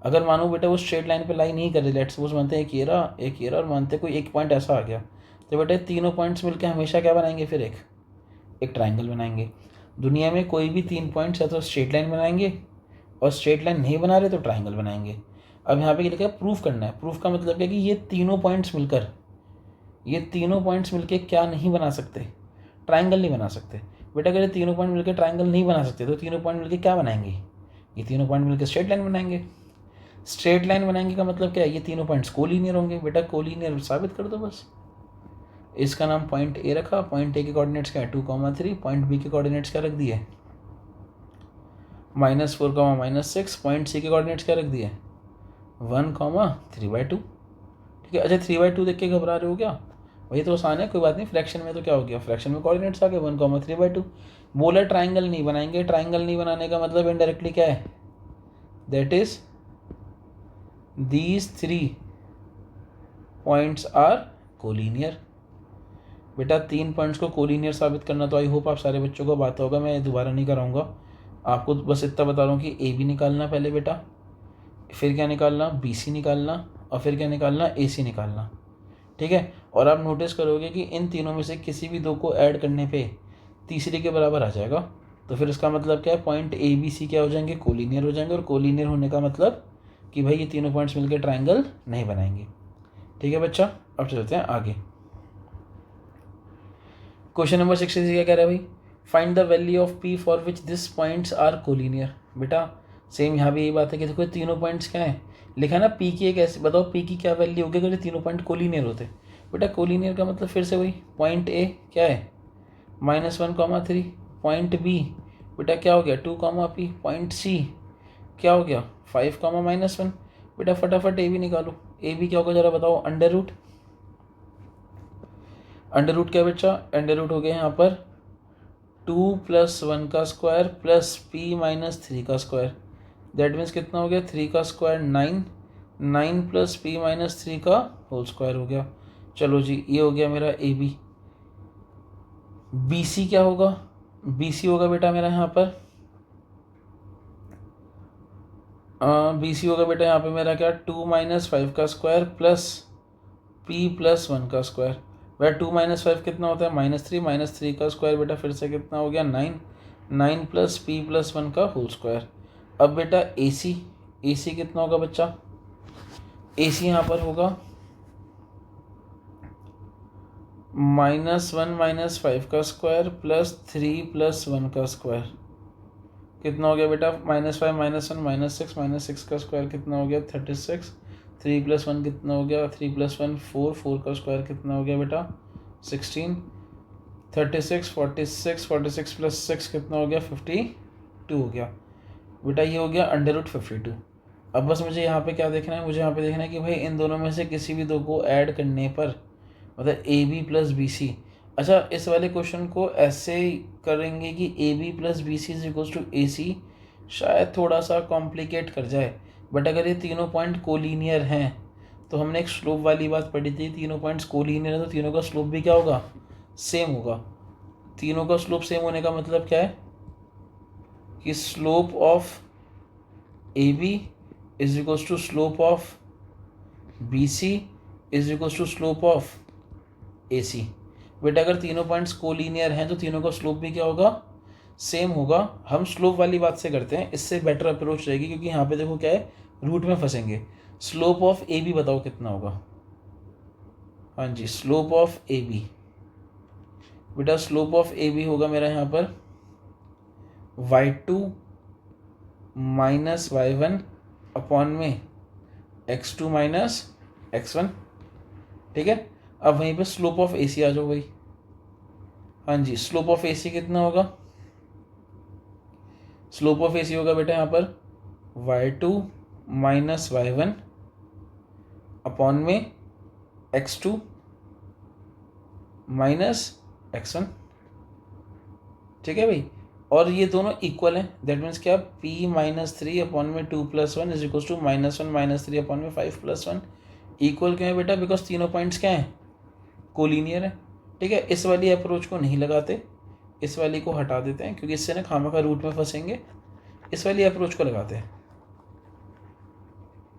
अगर मानो बेटा वो स्ट्रेट लाइन पे लाई नहीं कर रहे, लेट्स सपोज मानते हैं एक ये रहा और मानते हैं कोई एक पॉइंट ऐसा आ गया, तो बेटा तीनों पॉइंट्स मिलकर हमेशा क्या बनाएंगे, फिर एक ट्राइंगल बनाएंगे। दुनिया में कोई भी 3 पॉइंट्स या तो स्ट्रेट लाइन बनाएंगे और स्ट्रेट लाइन नहीं बना रहे तो ट्राइंगल बनाएंगे। अब यहाँ पे लिखा है प्रूफ करना है। प्रूफ का मतलब क्या कि ये तीनों पॉइंट्स मिलकर क्या नहीं बना सकते, ट्राइंगल नहीं बना सकते। बेटा अगर ये तीनों पॉइंट मिलकर ट्राइंगल नहीं बना सकते तो तीनों पॉइंट मिलकर क्या बनाएंगे, ये तीनों पॉइंट मिलकर स्ट्रेट लाइन बनाएंगे। स्ट्रेट लाइन बनाएंगे का मतलब क्या है, ये तीनों पॉइंट्स कोलिनियर होंगे। बेटा कोलिनियर साबित कर दो बस। इसका नाम पॉइंट ए रखा। पॉइंट ए के कोऑर्डिनेट्स क्या है 2,3। पॉइंट बी के कोऑर्डिनेट्स क्या रख दिए -4, -6। पॉइंट सी के कोऑर्डिनेट्स क्या रख दिए 1, 3/2। ठीक है। अच्छा 3/2 देख के घबरा रहे हो क्या, वही तो आसान है, कोई बात नहीं। फ्रैक्शन में तो क्या हो गया, फ्रैक्शन में कोऑर्डिनेट्स आ गए 1, 3/2। बोला ट्राइंगल नहीं बनाएंगे। ट्राइंगल नहीं बनाने का मतलब इनडायरेक्टली क्या है, that is these 3 points are collinear. बेटा 3 पॉइंट्स को कोलिनियर साबित करना तो आई होप आप सारे बच्चों को बात होगा, मैं दोबारा नहीं कराऊंगा। आपको बस इतना बता रहा हूँ कि ए बी निकालना पहले बेटा, फिर क्या निकालना बी सी निकालना, और फिर क्या निकालना ए सी निकालना। ठीक है। और आप नोटिस करोगे कि इन तीनों में से किसी भी 2 को ऐड करने पे तीसरे के बराबर आ जाएगा। तो फिर इसका मतलब क्या है, पॉइंट ए बी सी क्या हो जाएंगे, कोलिनियर हो जाएंगे। और कोलिनियर होने का मतलब कि भाई ये तीनों पॉइंट्स मिलकर ट्राइंगल नहीं बनाएंगे। ठीक है बच्चा। अब चलते हैं आगे। क्वेश्चन नंबर 66 क्या कह रहा है भाई, find the value of p for which this points are collinear. बेटा सेम यहाँ भी यही बात है कि देखो तीनों पॉइंट्स क्या है, लिखा ना पी की एक ऐसे, बताओ पी की क्या वैल्यू होगी अगर तीनों पॉइंट कोलिनियर होते। बेटा कोलिनियर का मतलब फिर से वही, पॉइंट ए क्या है -1, 3। पॉइंट बी बेटा क्या हो गया 2, पी। पॉइंट सी क्या हो गया 5, -1। बेटा फटाफट ए बी निकालो। ए बी क्या होगा जरा बताओ, अंडर रूट क्या बच्चा, अंडर रूट हो गया यहाँ पर 2 + 1 का स्क्वायर प्लस p - 3 का स्क्वायर। दैट मीन्स कितना हो गया 3 का स्क्वायर 9, 9 + p - 3 का होल स्क्वायर हो गया। चलो जी ये हो गया मेरा ए बी। बी सी क्या होगा, बी सी होगा बेटा मेरा यहाँ पर बी सी होगा बेटा यहाँ पे मेरा क्या 2 - 5 का स्क्वायर प्लस p + 1 का स्क्वायर। बेटा 2 - 5 कितना होता है -3, -3 का स्क्वायर बेटा फिर से कितना हो गया 9, 9 + p + 1 का होल स्क्वायर। अब बेटा ए सी कितना होगा बच्चा, ए सी यहाँ पर होगा -1 - 5 का स्क्वायर प्लस 3 + 1 का स्क्वायर। कितना हो गया बेटा -5 - 1 -6 का स्क्वायर कितना हो गया 36। 3 + 1 कितना हो गया 3 + 1 4, 4 का स्क्वायर कितना हो गया बेटा 16। 36 46 46 + 6 कितना हो गया 52 हो गया बेटा। ये हो गया अंडर रूट 52। अब बस मुझे यहाँ पे क्या देखना है, मुझे यहाँ पे देखना है कि भाई इन दोनों में से किसी भी 2 को ऐड करने पर मतलब ए बी + बी सी। अच्छा इस वाले क्वेश्चन को ऐसे करेंगे कि A B + B C is equals to A C, शायद थोड़ा सा कॉम्प्लिकेट कर जाए। बट अगर ये तीनों पॉइंट कोलिनियर हैं तो हमने एक स्लोप वाली बात पढ़ी थी, तीनों पॉइंट्स कोलिनियर है तो तीनों का स्लोप भी क्या होगा, सेम होगा। तीनों का स्लोप सेम होने का मतलब क्या है कि slope of A B is equals to slope of B C is equals to slope of A C. बेटा अगर तीनों पॉइंट्स कोलिनियर हैं तो तीनों का स्लोप भी क्या होगा, सेम होगा। हम स्लोप वाली बात से करते हैं, इससे बेटर अप्रोच रहेगी क्योंकि यहाँ पे देखो क्या है रूट में फंसेंगे। स्लोप ऑफ ए बी बताओ कितना होगा, हाँ जी स्लोप ऑफ ए बी। बेटा स्लोप ऑफ ए बी होगा मेरा यहाँ पर y2 - y1 अपॉन में x2 - x1। ठीक है। अब वहीं पे स्लोप ऑफ ए सी आ जाओ भाई। हाँ जी, स्लोप ऑफ ए सी कितना होगा? स्लोप ऑफ ए सी होगा बेटा यहाँ पर y2 माइनस y1 अपॉन में x2 माइनस x1। ठीक है भाई, और ये दोनों इक्वल हैं, दैट मीन्स क्या, p माइनस 3 अपॉन में 2 plus 1 is equal to -1 minus 3 upon में 5 प्लस 1। इक्वल क्यों है बेटा? बिकॉज तीनों पॉइंट्स क्या हैं? कोलिनियर है। ठीक है, इस वाली अप्रोच को नहीं लगाते, इस वाली को हटा देते हैं क्योंकि इससे ना खामा रूट में फंसेंगे। इस वाली अप्रोच को लगाते हैं।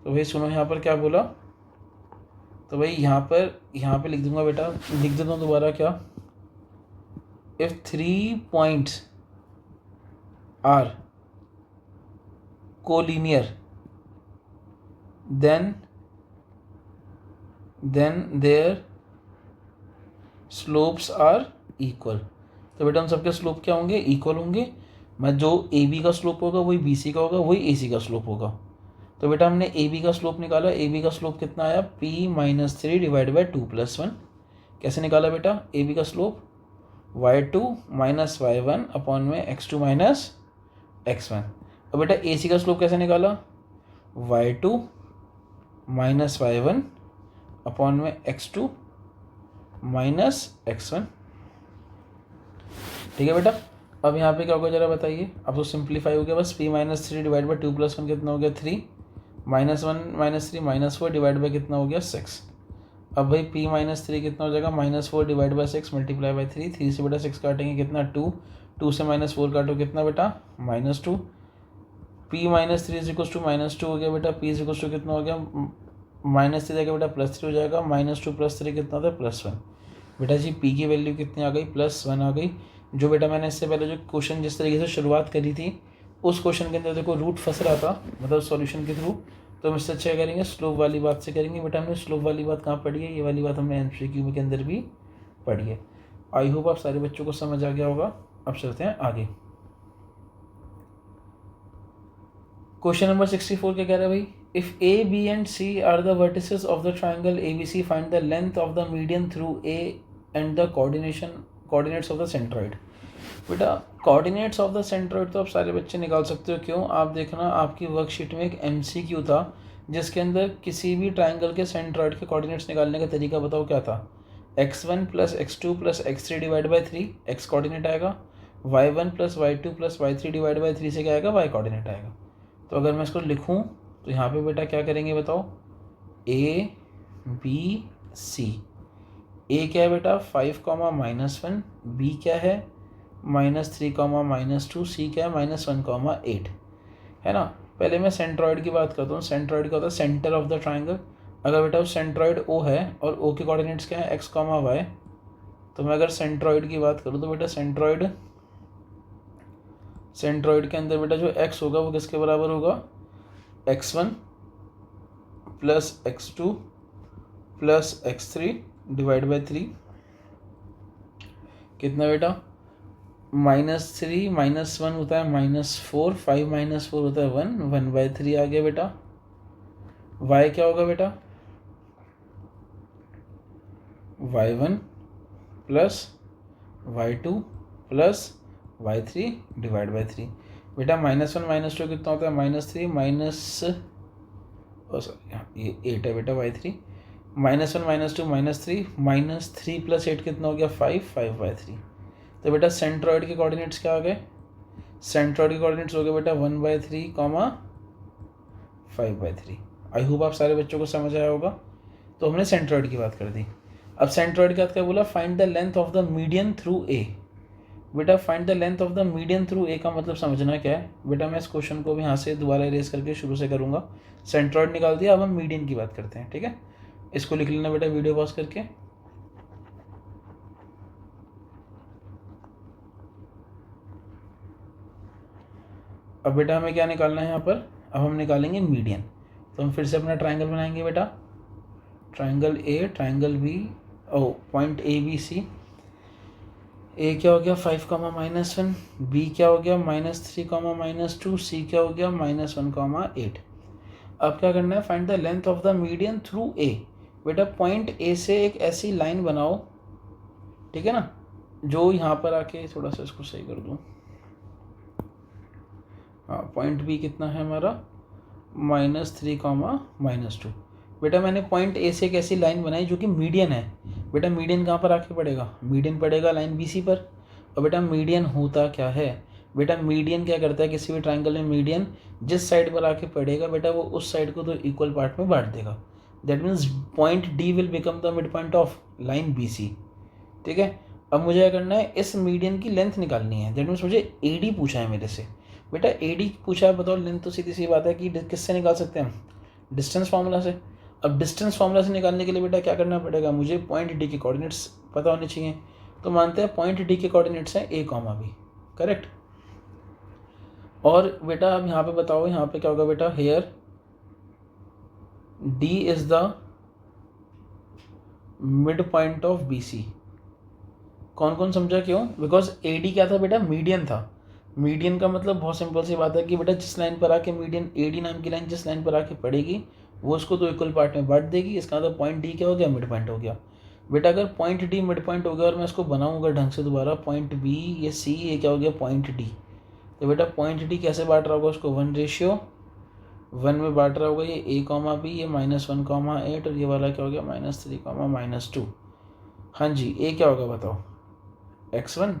तो भाई सुनो यहाँ पर क्या बोला, तो भाई यहाँ पे लिख दूंगा बेटा, लिख देता हूँ दोबारा क्या, if 3 points are collinear then their slopes are equal। तो बेटा उन सबके स्लोप क्या होंगे? इक्वल होंगे। मैं जो ए बी का स्लोप होगा वही बी सी का होगा, वही ए सी का स्लोप होगा। तो बेटा हमने ए बी का स्लोप निकाला, ए बी का स्लोप कितना आया? p minus 3 divide by 2 plus 1। कैसे निकाला बेटा ए बी का slope? y2 minus y1 upon में x2 माइनस x1। अब बेटा ए सी का स्लोप कैसे निकाला? y2 माइनस y1 अपॉन में x2 माइनस x1। ठीक है बेटा, अब यहाँ पे क्या होगा जरा बताइए। अब तो सिंप्लीफाई हो गया बस, p minus 3 divide by 2 plus 1 कितना हो गया? 3 minus 1 minus 3 minus 4 divide by कितना हो गया? 6। अब भाई p माइनस 3 कितना हो जाएगा? -4 डिवाइड बाई 6 मल्टीप्लाई बाई 3। 3 से बेटा 6 काटेंगे कितना? 2। 2 से -4 काटो कितना बेटा? -2। p minus 3 is equal to -2 हो गया बेटा। p इज इक्वल टू कितना हो गया? -3 जाएगा बेटा +3 हो जाएगा। -2 + 3 कितना होता है? +1। बेटा जी p की वैल्यू कितनी आ गई? +1 आ गई। जो बेटा मैंने इससे पहले जो क्वेश्चन जिस तरीके से शुरुआत करी थी उस क्वेश्चन के अंदर देखो रूट फंस रहा था, मतलब सॉल्यूशन के थ्रू, तो हम इससे अच्छा करेंगे स्लोप वाली बात से करेंगे। बेटा हमने स्लोप वाली बात कहाँ पढ़ी है? ये वाली बात हमने MCQ के अंदर भी पढ़ी है। आई होप आप सारे बच्चों को समझ आ गया होगा। अब चलते हैं आगे। क्वेश्चन नंबर 64 क्या कह रहा है भाई? If A B and C are the vertices of the triangle ABC, find the length of the median through A and the coordinates of the centroid. बेटा कोऑर्डिनेट्स ऑफ द सेंट्रॉइड तो आप सारे बच्चे निकाल सकते हो। क्यों? आप देखना आपकी वर्कशीट में एक MCQ था जिसके अंदर किसी भी ट्राइंगल के सेंट्रॉइड के कोऑर्डिनेट्स निकालने का तरीका बताओ क्या था? x1 + x2 + x3 divide by 3 x coordinate आएगा, y1 + y2 + y3 divide by 3 से क्या आएगा? y कोऑर्डिनेट आएगा। तो अगर मैं इसको लिखूं तो यहाँ पे बेटा क्या करेंगे बताओ? A B C। A क्या है बेटा? 5, -1। B क्या है? -3, -2। C क्या है? -1, 8 है ना। पहले मैं सेंट्रॉइड की बात करता हूँ। सेंट्रॉइड का होता है सेंटर ऑफ द ट्राइंगल। अगर बेटा सेंट्रॉइड O है और O के कोऑर्डिनेट्स क्या है? x, y। तो मैं अगर सेंट्रॉइड की बात करूँ तो बेटा सेंट्रॉइड के अंदर बेटा जो x होगा वो किसके बराबर होगा? x1 + x2 + x3 divide by 3 कितना बेटा? -3 -1 होता है -4, 5 - 4 होता है 1, 1/3 आ गया बेटा। y क्या होगा बेटा? y1 + y2 + y3 divide by 3। बेटा -1 -2 कितना होता है? -3 ये 8 है बेटा y3। -1 -2 -3 3 + 8 कितना हो गया? 5, 5/3। तो बेटा सेंट्रॉइड के कोऑर्डिनेट्स क्या आ गए? सेंट्रॉइड के कोऑर्डिनेट्स हो गए बेटा 1/3, 5/3। आई होप आप सारे बच्चों को समझ आया होगा। तो हमने सेंट्रॉइड की बात कर दी। अब सेंट्रॉइड के बाद क्या बोला? Find the length of the median through A। बेटा find the length of the median through A का मतलब समझना क्या है? बेटा मैं इस क्वेश्चन को भी यहाँ से दोबारा इरेज करके शुरू से करूँगा। सेंट्रॉइड निकाल दिया, अब हम मीडियन की बात करते हैं। ठीक है, इसको लिख लेना बेटा वीडियो पॉज करके। अब बेटा हमें क्या निकालना है यहाँ पर? अब हम निकालेंगे मीडियन। तो हम फिर से अपना ट्राइंगल बनाएंगे बेटा। Triangle A, triangle B, point ABC। A क्या हो गया? 5, -1। B क्या हो गया? -3, -2। C क्या हो गया? -1, 8। अब क्या करना है? Find the length of the median through A। बेटा पॉइंट ए से एक ऐसी लाइन बनाओ, ठीक है ना, जो यहाँ पर आके थोड़ा सा इसको सही कर दूँ। हाँ, पॉइंट बी कितना है हमारा -3, -2। बेटा मैंने पॉइंट ए से एक ऐसी लाइन बनाई जो कि मीडियन है। बेटा मीडियन कहाँ पर आके पड़ेगा? मीडियन पड़ेगा लाइन बी सी पर। और बेटा मीडियन होता क्या है? बेटा मीडियन क्या करता है, किसी भी ट्राइंगल में मीडियन जिस साइड पर आके पड़ेगा बेटा वो उस साइड को तो इक्वल पार्ट में बांट देगा। That means point D will become the mid point of line B C, ठीक है। अब मुझे क्या करना है, इस मीडियन की लेंथ निकालनी है। दैट मीन्स मुझे ए डी पूछा है मेरे से। बेटा ए डी पूछा है, बताओ लेंथ तो सीधी सी बात है कि किससे निकाल सकते हैं हम? डिस्टेंस फार्मूला से। अब डिस्टेंस फार्मूला से निकालने के लिए बेटा क्या करना पड़ेगा, मुझे पॉइंट डी के कोऑर्डिनेट्स पता होने चाहिए। तो मानते हैं पॉइंट डी के कोऑर्डिनेट्स हैं a, b, करेक्ट। और बेटा अब यहाँ पे बताओ, यहाँ पे क्या होगा बेटा, here d is the mid point of B C. कौन कौन समझा क्यों? बिकॉज ए डी क्या था बेटा, मीडियन था। मीडियन का मतलब बहुत सिंपल सी बात है कि बेटा जिस लाइन पर आके मीडियन ए डी नाम की लाइन जिस लाइन पर आके पड़ेगी वो उसको तो इक्वल पार्ट में बांट देगी। इसका मतलब पॉइंट डी क्या हो गया, मिड पॉइंट हो गया। बेटा अगर पॉइंट डी मिड पॉइंट हो गया और मैं इसको बनाऊंगा ढंग से दोबारा, पॉइंट बी ये सी ये क्या हो गया, पॉइंट डी। तो बेटा पॉइंट डी कैसे बांट रहा होगा उसको, 1:1 में बांट रहा होगा। ये a, b, ये -1, 8 और ये वाला क्या हो गया, -3, -2। हाँ जी, a क्या होगा बताओ, x1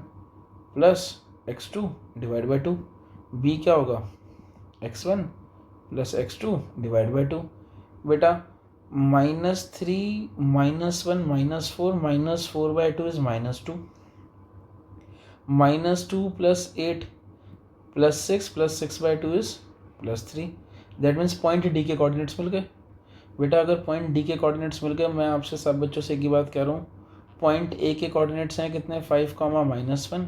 + x2 / 2। b क्या होगा, x1 + x2 / 2। बेटा -3 -1 -4 -4/2 is -2। -2 + 8 + 6 + 6/2 is +3। That means point D के कोऑर्डिनेट्स मिल गए। बेटा अगर पॉइंट डी के कोऑर्डिनेट्स मिल गए, मैं आपसे सब बच्चों से एक ही बात कह रहा हूँ, पॉइंट ए के कोऑर्डिनेट्स हैं कितने, 5, -1।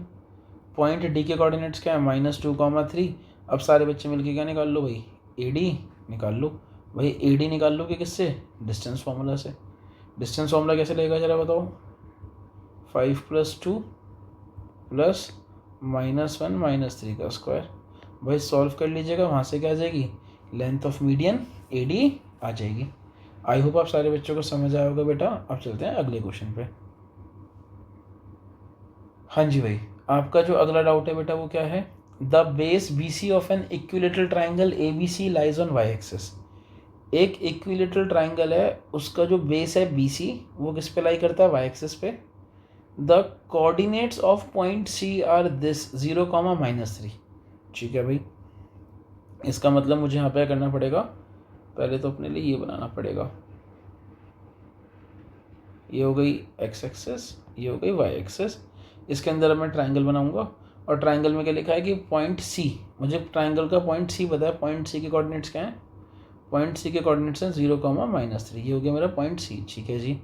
पॉइंट डी के कोऑर्डिनेट्स क्या है, -2, 3। अब सारे बच्चे मिलके क्या निकाल लो भाई, ए डी निकाल लो। भाई ए डी निकाल लो कि किससे, डिस्टेंस फार्मूला से। डिस्टेंस फार्मूला कैसे लगेगा जरा बताओ, 5 + 2 + -1 -3 का स्क्वायर। भाई सॉल्व कर लीजिएगा, वहाँ से क्या आ जाएगी, length of median A D आ जाएगी। आई होप आप सारे बच्चों को समझ आया होगा बेटा। अब चलते हैं अगले क्वेश्चन पे। हाँ जी भाई, आपका जो अगला डाउट है बेटा वो क्या है, the base B C of an equilateral triangle A B C lies on Y axis. एक इक्विलेटरल ट्राइंगल है, उसका जो बेस है बी सी वो किस पे लाई करता है, वाई एक्सिस पे। The coordinates of point C are this 0, -3। ठीक है भाई, इसका मतलब मुझे यहाँ पे करना पड़ेगा, पहले तो अपने लिए ये बनाना पड़ेगा, ये हो गई एक्स एक्सेस, ये हो गई वाई एक्सेस। इसके अंदर मैं ट्राइंगल बनाऊंगा और ट्राइंगल में क्या लिखा है कि पॉइंट सी, मुझे ट्राइंगल का पॉइंट सी पता है। पॉइंट सी के कोऑर्डिनेट्स क्या हैं, पॉइंट सी के कोऑर्डिनेट्स हैं 0, -3। ये हो गया मेरा पॉइंट सी, ठीक है जी।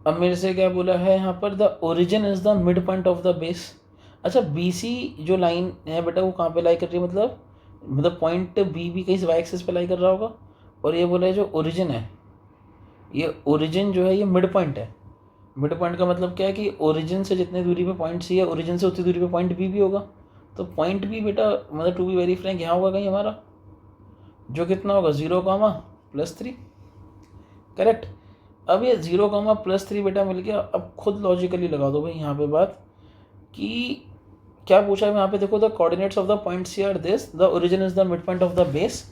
अब मेरे से क्या बोला है यहाँ पर, the origin is the mid point of the base. अच्छा बी सी जो लाइन है बेटा वो कहाँ पे लाई कर रही है, मतलब पॉइंट बी भी कहीं वाई एक्सिस पे लाई कर रहा होगा। और ये बोला है जो ओरिजिन है, ये ओरिजिन जो है ये मिड पॉइंट है। मिड पॉइंट का मतलब क्या है कि ओरिजिन से जितनी दूरी पे पॉइंट सी है, ओरिजिन से उतनी दूरी पे पॉइंट बी भी होगा। तो पॉइंट बी बेटा मतलब टू बी वेरी फ्रैंक यहाँ होगा कहीं हमारा, जो कितना होगा 0, +3, करेक्ट। अब ये 0, +3 बेटा मिल गया। अब खुद लॉजिकली लगा दो भाई यहाँ पे बात कि क्या पूछा है यहाँ पे, देखो the coordinates of the point C are this, the origin is the mid point of the base,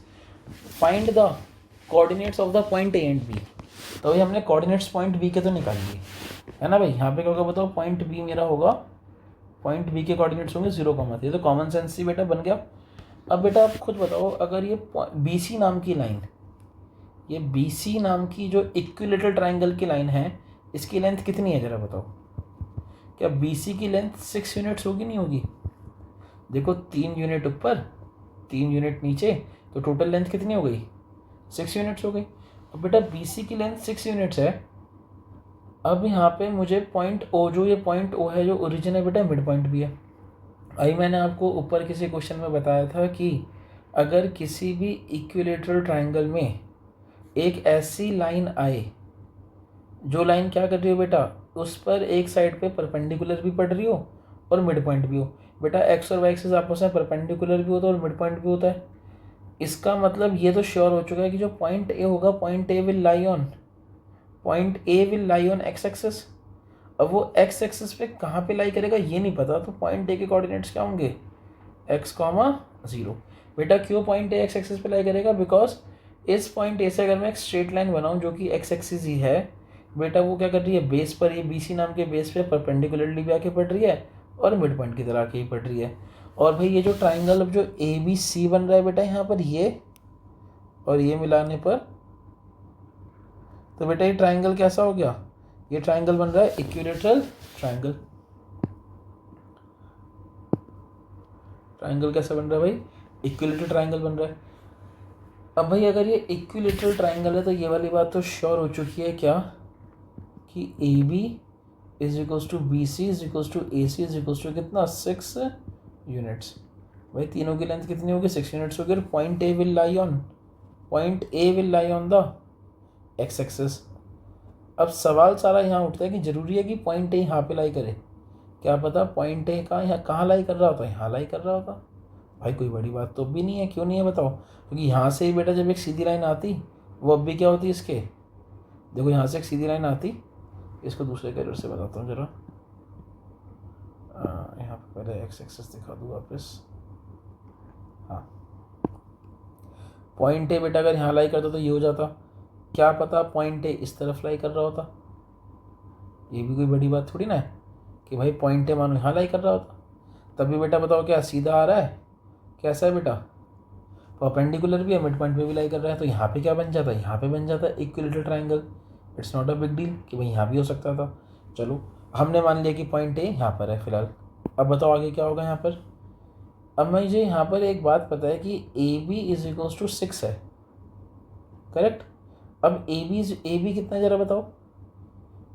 find the coordinates of the point A and B. तो भाई हमने कोऑर्डिनेट्स पॉइंट बी के तो निकाल लिए है ना भाई। यहाँ पे क्या होगा बताओ, पॉइंट बी मेरा होगा, पॉइंट बी के कोऑर्डिनेट्स होंगे 0, 3। तो कॉमन सेंस ही बेटा बन गया। अब बेटा आप खुद बताओ, अगर ये बी सी नाम की लाइन, ये बी सी नाम की जो इक्विलेटरल ट्राइंगल की लाइन है, इसकी लेंथ कितनी है जरा बताओ। क्या बी सी की लेंथ 6 यूनिट्स होगी, नहीं होगी? देखो 3 यूनिट ऊपर 3 यूनिट नीचे, तो टोटल लेंथ कितनी हो गई, 6 यूनिट्स हो गई। अब बेटा बी सी की लेंथ 6 यूनिट्स है। अब यहाँ पे मुझे पॉइंट ओ, जो ये पॉइंट ओ है जो ओरिजिन है बेटा, मिड पॉइंट भी है। अभी मैंने आपको ऊपर किसी क्वेश्चन में बताया था कि अगर किसी भी इक्विलेटरल ट्राइंगल में एक ऐसी लाइन आए, जो लाइन क्या कर रही हो बेटा, उस पर एक साइड पे परपेंडिकुलर भी पड़ रही हो और मिड पॉइंट भी हो। बेटा एक्स और वाई एक्सिस आपस में परपेंडिकुलर भी होता है और मिड पॉइंट भी होता है। इसका मतलब ये तो श्योर हो चुका है कि जो पॉइंट ए होगा, point A will lie on point A will lie on x axis. अब वो एक्स एक्सिस पे कहाँ पे लाई करेगा ये नहीं पता, तो पॉइंट ए के कोऑर्डिनेट्स क्या होंगे, एक्स कॉमा 0। बेटा क्यों पॉइंट ए एक्स एक्सिस पे लाई करेगा, बिकॉज इस पॉइंट ए से अगर मैं एक स्ट्रेट लाइन बनाऊँ जो कि एक्स एक्सिस ही है, बेटा वो क्या कर रही है, बेस पर, ये बी सी नाम के बेस पे परपेंडिकुलरली भी आके पड़ रही है और मिड पॉइंट की तरह आके ही पड़ रही है। और भाई ये जो ट्राइंगल अब जो ए बी सी बन रहा है बेटा यहाँ पर, ये और ये मिलाने पर, तो बेटा ये ट्राइंगल कैसा हो गया, ये ट्राइंगल बन रहा है इक्विलेटरल ट्राइंगल। ट्राइंगल कैसा बन रहा है भाई, इक्विलेटरल ट्राइंगल बन रहा है। अब भाई अगर ये इक्विलेटरल ट्राइंगल है तो ये वाली बात तो श्योर हो चुकी है क्या, कि A B is equals to B C is equals to A C is equals to कितना, 6 यूनिट्स। भाई तीनों की लेंथ कितनी होगी, 6 यूनिट्स होगी। Point A will lie on the x axis. अब सवाल सारा यहाँ उठता है कि जरूरी है कि पॉइंट ए यहाँ पे लाई करे, क्या पता पॉइंट ए कहाँ लाई कर रहा होता, यहाँ लाई कर रहा होता। भाई कोई बड़ी बात तो भी नहीं है, क्यों नहीं है बताओ, क्योंकि यहाँ से ही बेटा जब एक सीधी लाइन आती वो अब भी क्या होती इसके, देखो यहाँ से एक सीधी लाइन आती, इसको दूसरे कलर से बताता हूँ जरा, यहाँ पे पहले एक्स एक्सिस दिखा दूँ वापस। हाँ, पॉइंट ए बेटा अगर यहाँ लाई करता तो ये हो जाता, क्या पता पॉइंट ए इस तरफ लाई कर रहा होता, ये भी कोई बड़ी बात थोड़ी ना है कि भाई पॉइंट ए मानो यहाँ लाई कर रहा होता। तभी बेटा बताओ क्या सीधा आ रहा है, कैसा है बेटा, परपेंडिकुलर भी है, मिड पॉइंट पे भी लाई कर रहा है, तो यहाँ पे क्या बन जाता है, यहाँ पे बन जाता है equilateral triangle. It's not a big deal कि भाई यहाँ भी हो सकता था। चलो हमने मान लिया कि पॉइंट ए यहाँ पर है फिलहाल। अब बताओ आगे क्या होगा यहाँ पर। अब मुझे यहाँ पर एक बात पता है कि A B is equals to 6 है, करेक्ट। अब ए बी कितना है जरा बताओ,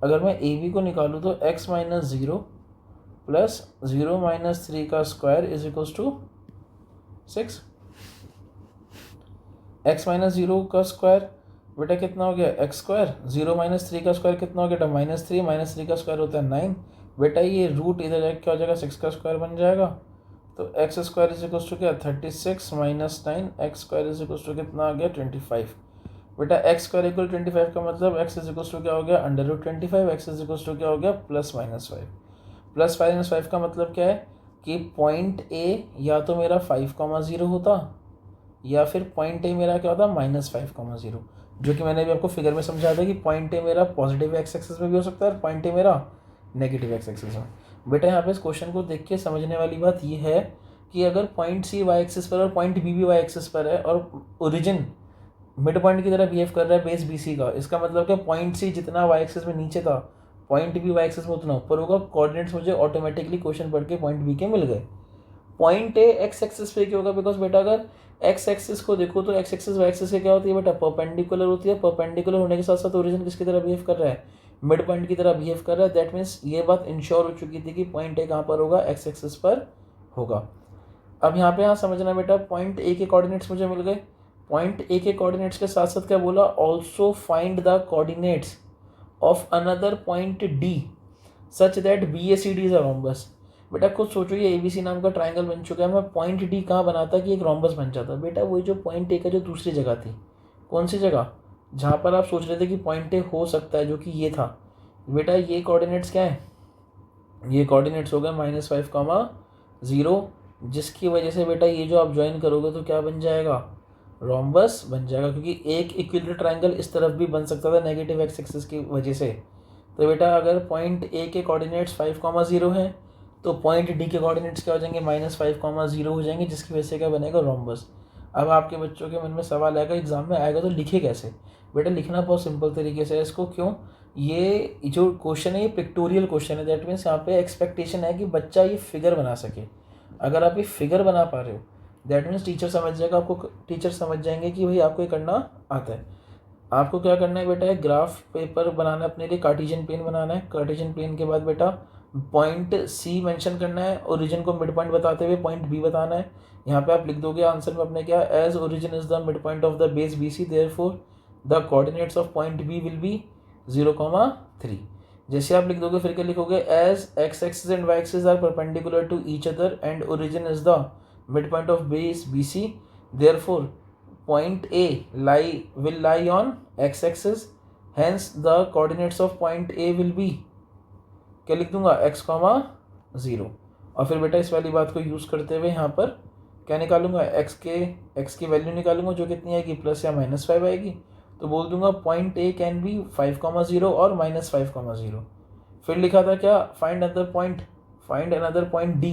अगर मैं ए बी को निकालूँ तो x माइनस 0 प्लस 0 माइनस 3 का square is equals to 6। x minus 0 का स्क्वायर बेटा कितना हो गया, एक्स स्क्वायर, 0 माइनस 3 का स्क्वायर कितना हो गया, -3 माइनस 3 का स्क्वायर होता है 9। बेटा ये रूट इधर जाके क्या हो जाएगा, 6 का स्क्वायर बन जाएगा। तो x square is equals to क्या, 36 minus 9, x square is equals to कितना आ गया, 25। बेटा एक्स स्क्वायर इक्वल 25 का मतलब एक्स इज इक्वल्स टू क्या हो गया, √25, एक्स इज इक्वल्स टू क्या हो गया, +-5। +5 का मतलब क्या है कि पॉइंट ए या तो मेरा 5,0 होता, या फिर पॉइंट ए मेरा क्या होता, -5,0, जो कि मैंने भी आपको फिगर में समझाया था कि पॉइंट ए मेरा पॉजिटिव एक्स एक्सिस में भी हो सकता है और पॉइंट ए मेरा नेगेटिव एक्स एक्सिस में। बेटा यहाँ पे इस क्वेश्चन को देख के समझने वाली बात ये है कि अगर पॉइंट सी वाई एक्सिस पर और पॉइंट बी भी वाई एक्सिस पर है और ओरिजिन मिड पॉइंट की तरह बिहेव कर रहा है बेस बी सी का, इसका मतलब क्या, पॉइंट सी जितना वाई एक्सिस में नीचे था पॉइंट बी वाई एक्सिस में उतना ऊपर होगा। कोऑर्डिनेट्स मुझे ऑटोमेटिकली क्वेश्चन पढ़ के पॉइंट बी के मिल गए। पॉइंट ए एक्स एक्सिस पे क्या होगा, बिकॉज बेटा अगर एक्स एक्सिस को देखो तो एक्स एक्सिस वाई एक्सिस से क्या होती है बेटा, परपेंडिकुलर होती है। परपेंडिकुलर होने के साथ साथ ओरिजिन किसकी तरह बिहेव कर रहा है, मिड पॉइंट की तरह बिहेव कर रहा है। दैट मीन्स ये बात इंश्योर हो चुकी थी कि पॉइंट ए कहाँ पर होगा, एक्स एक्सिस पर होगा। अब यहाँ पे समझना बेटा, पॉइंट ए के कोऑर्डिनेट्स मुझे मिल गए। पॉइंट ए के कोऑर्डिनेट्स के साथ साथ क्या बोला, also find the coordinates of another point D such that BACD is a rhombus. बेटा खुद सोचो, ये ABC नाम का ट्राइंगल बन चुका है, मैं पॉइंट डी कहाँ बनाता कि एक रोम्बस बन जाता। बेटा वही जो पॉइंट ए का जो दूसरी जगह थी, कौन सी जगह, जहाँ पर आप सोच रहे थे कि पॉइंट ए हो सकता है, जो कि ये था। बेटा ये कोऑर्डिनेट्स क्या है, ये कोऑर्डिनेट्स हो गए -5,0, जिसकी वजह से बेटा ये जो आप ज्वाइन करोगे तो क्या बन जाएगा, रोम्बस बन जाएगा, क्योंकि एक इक्विलेटरल ट्राइंगल इस तरफ भी बन सकता था नेगेटिव एक्स एक्सिस की वजह से। तो बेटा अगर पॉइंट ए के कोऑर्डिनेट्स 5,0 हैं तो पॉइंट डी के कोऑर्डिनेट्स क्या हो जाएंगे, -5,0 हो जाएंगे, जिसकी वजह से क्या बनेगा, रोम्बस। अब आपके बच्चों के मन में सवाल आएगा, एग्जाम में आएगा तो लिखे कैसे। बेटा लिखना बहुत सिंपल तरीके से है इसको। क्यों, ये जो क्वेश्चन है ये पिक्टोरियल क्वेश्चन है। दैट मीन्स यहाँ पे एक्सपेक्टेशन है कि बच्चा ये फिगर बना सके। अगर आप ये फिगर बना पा रहे हो दैट मीन्स टीचर समझ जाएगा आपको, टीचर समझ जाएंगे कि भाई आपको ये करना आता है। आपको क्या करना है बेटा, एक ग्राफ पेपर बनाना है अपने लिए, कार्टेशियन प्लेन बनाना है। कार्टेशियन प्लेन के बाद बेटा पॉइंट सी मेंशन करना है, ओरिजिन को मिड पॉइंट बताते हुए पॉइंट बी बताना है। यहाँ पे आप लिख दोगे आंसर में अपने क्या, as origin is the mid point of the base BC, therefore the coordinates of point B will be 0,3। जैसे आप लिख दोगे फिर क्या लिखोगे, as x axis and Y axis are perpendicular to each other and origin is the mid point of base BC, therefore point A will lie on x axis hence the coordinates of point A will be, क्या लिख दूंगा, x, 0। और फिर बेटा इस वाली बात को यूज़ करते हुए यहाँ पर क्या निकालूंगा, x की वैल्यू निकालूंगा जो कितनी आएगी, प्लस या -5 आएगी। तो बोल दूंगा पॉइंट ए कैन बी 5, 0 और -5, 0। फिर लिखा था क्या, फाइंड अनदर पॉइंट डी।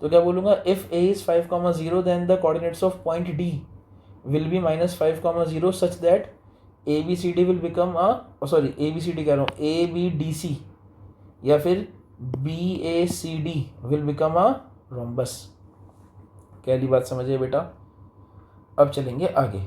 तो क्या बोलूँगा, if A is 5, 0 then the coordinates of point D will be -5, 0 such that ABCD will become ABCD कह रहा हूँ, ABDC या फिर BACD will become a rhombus. क्या बात समझिए बेटा। अब चलेंगे आगे।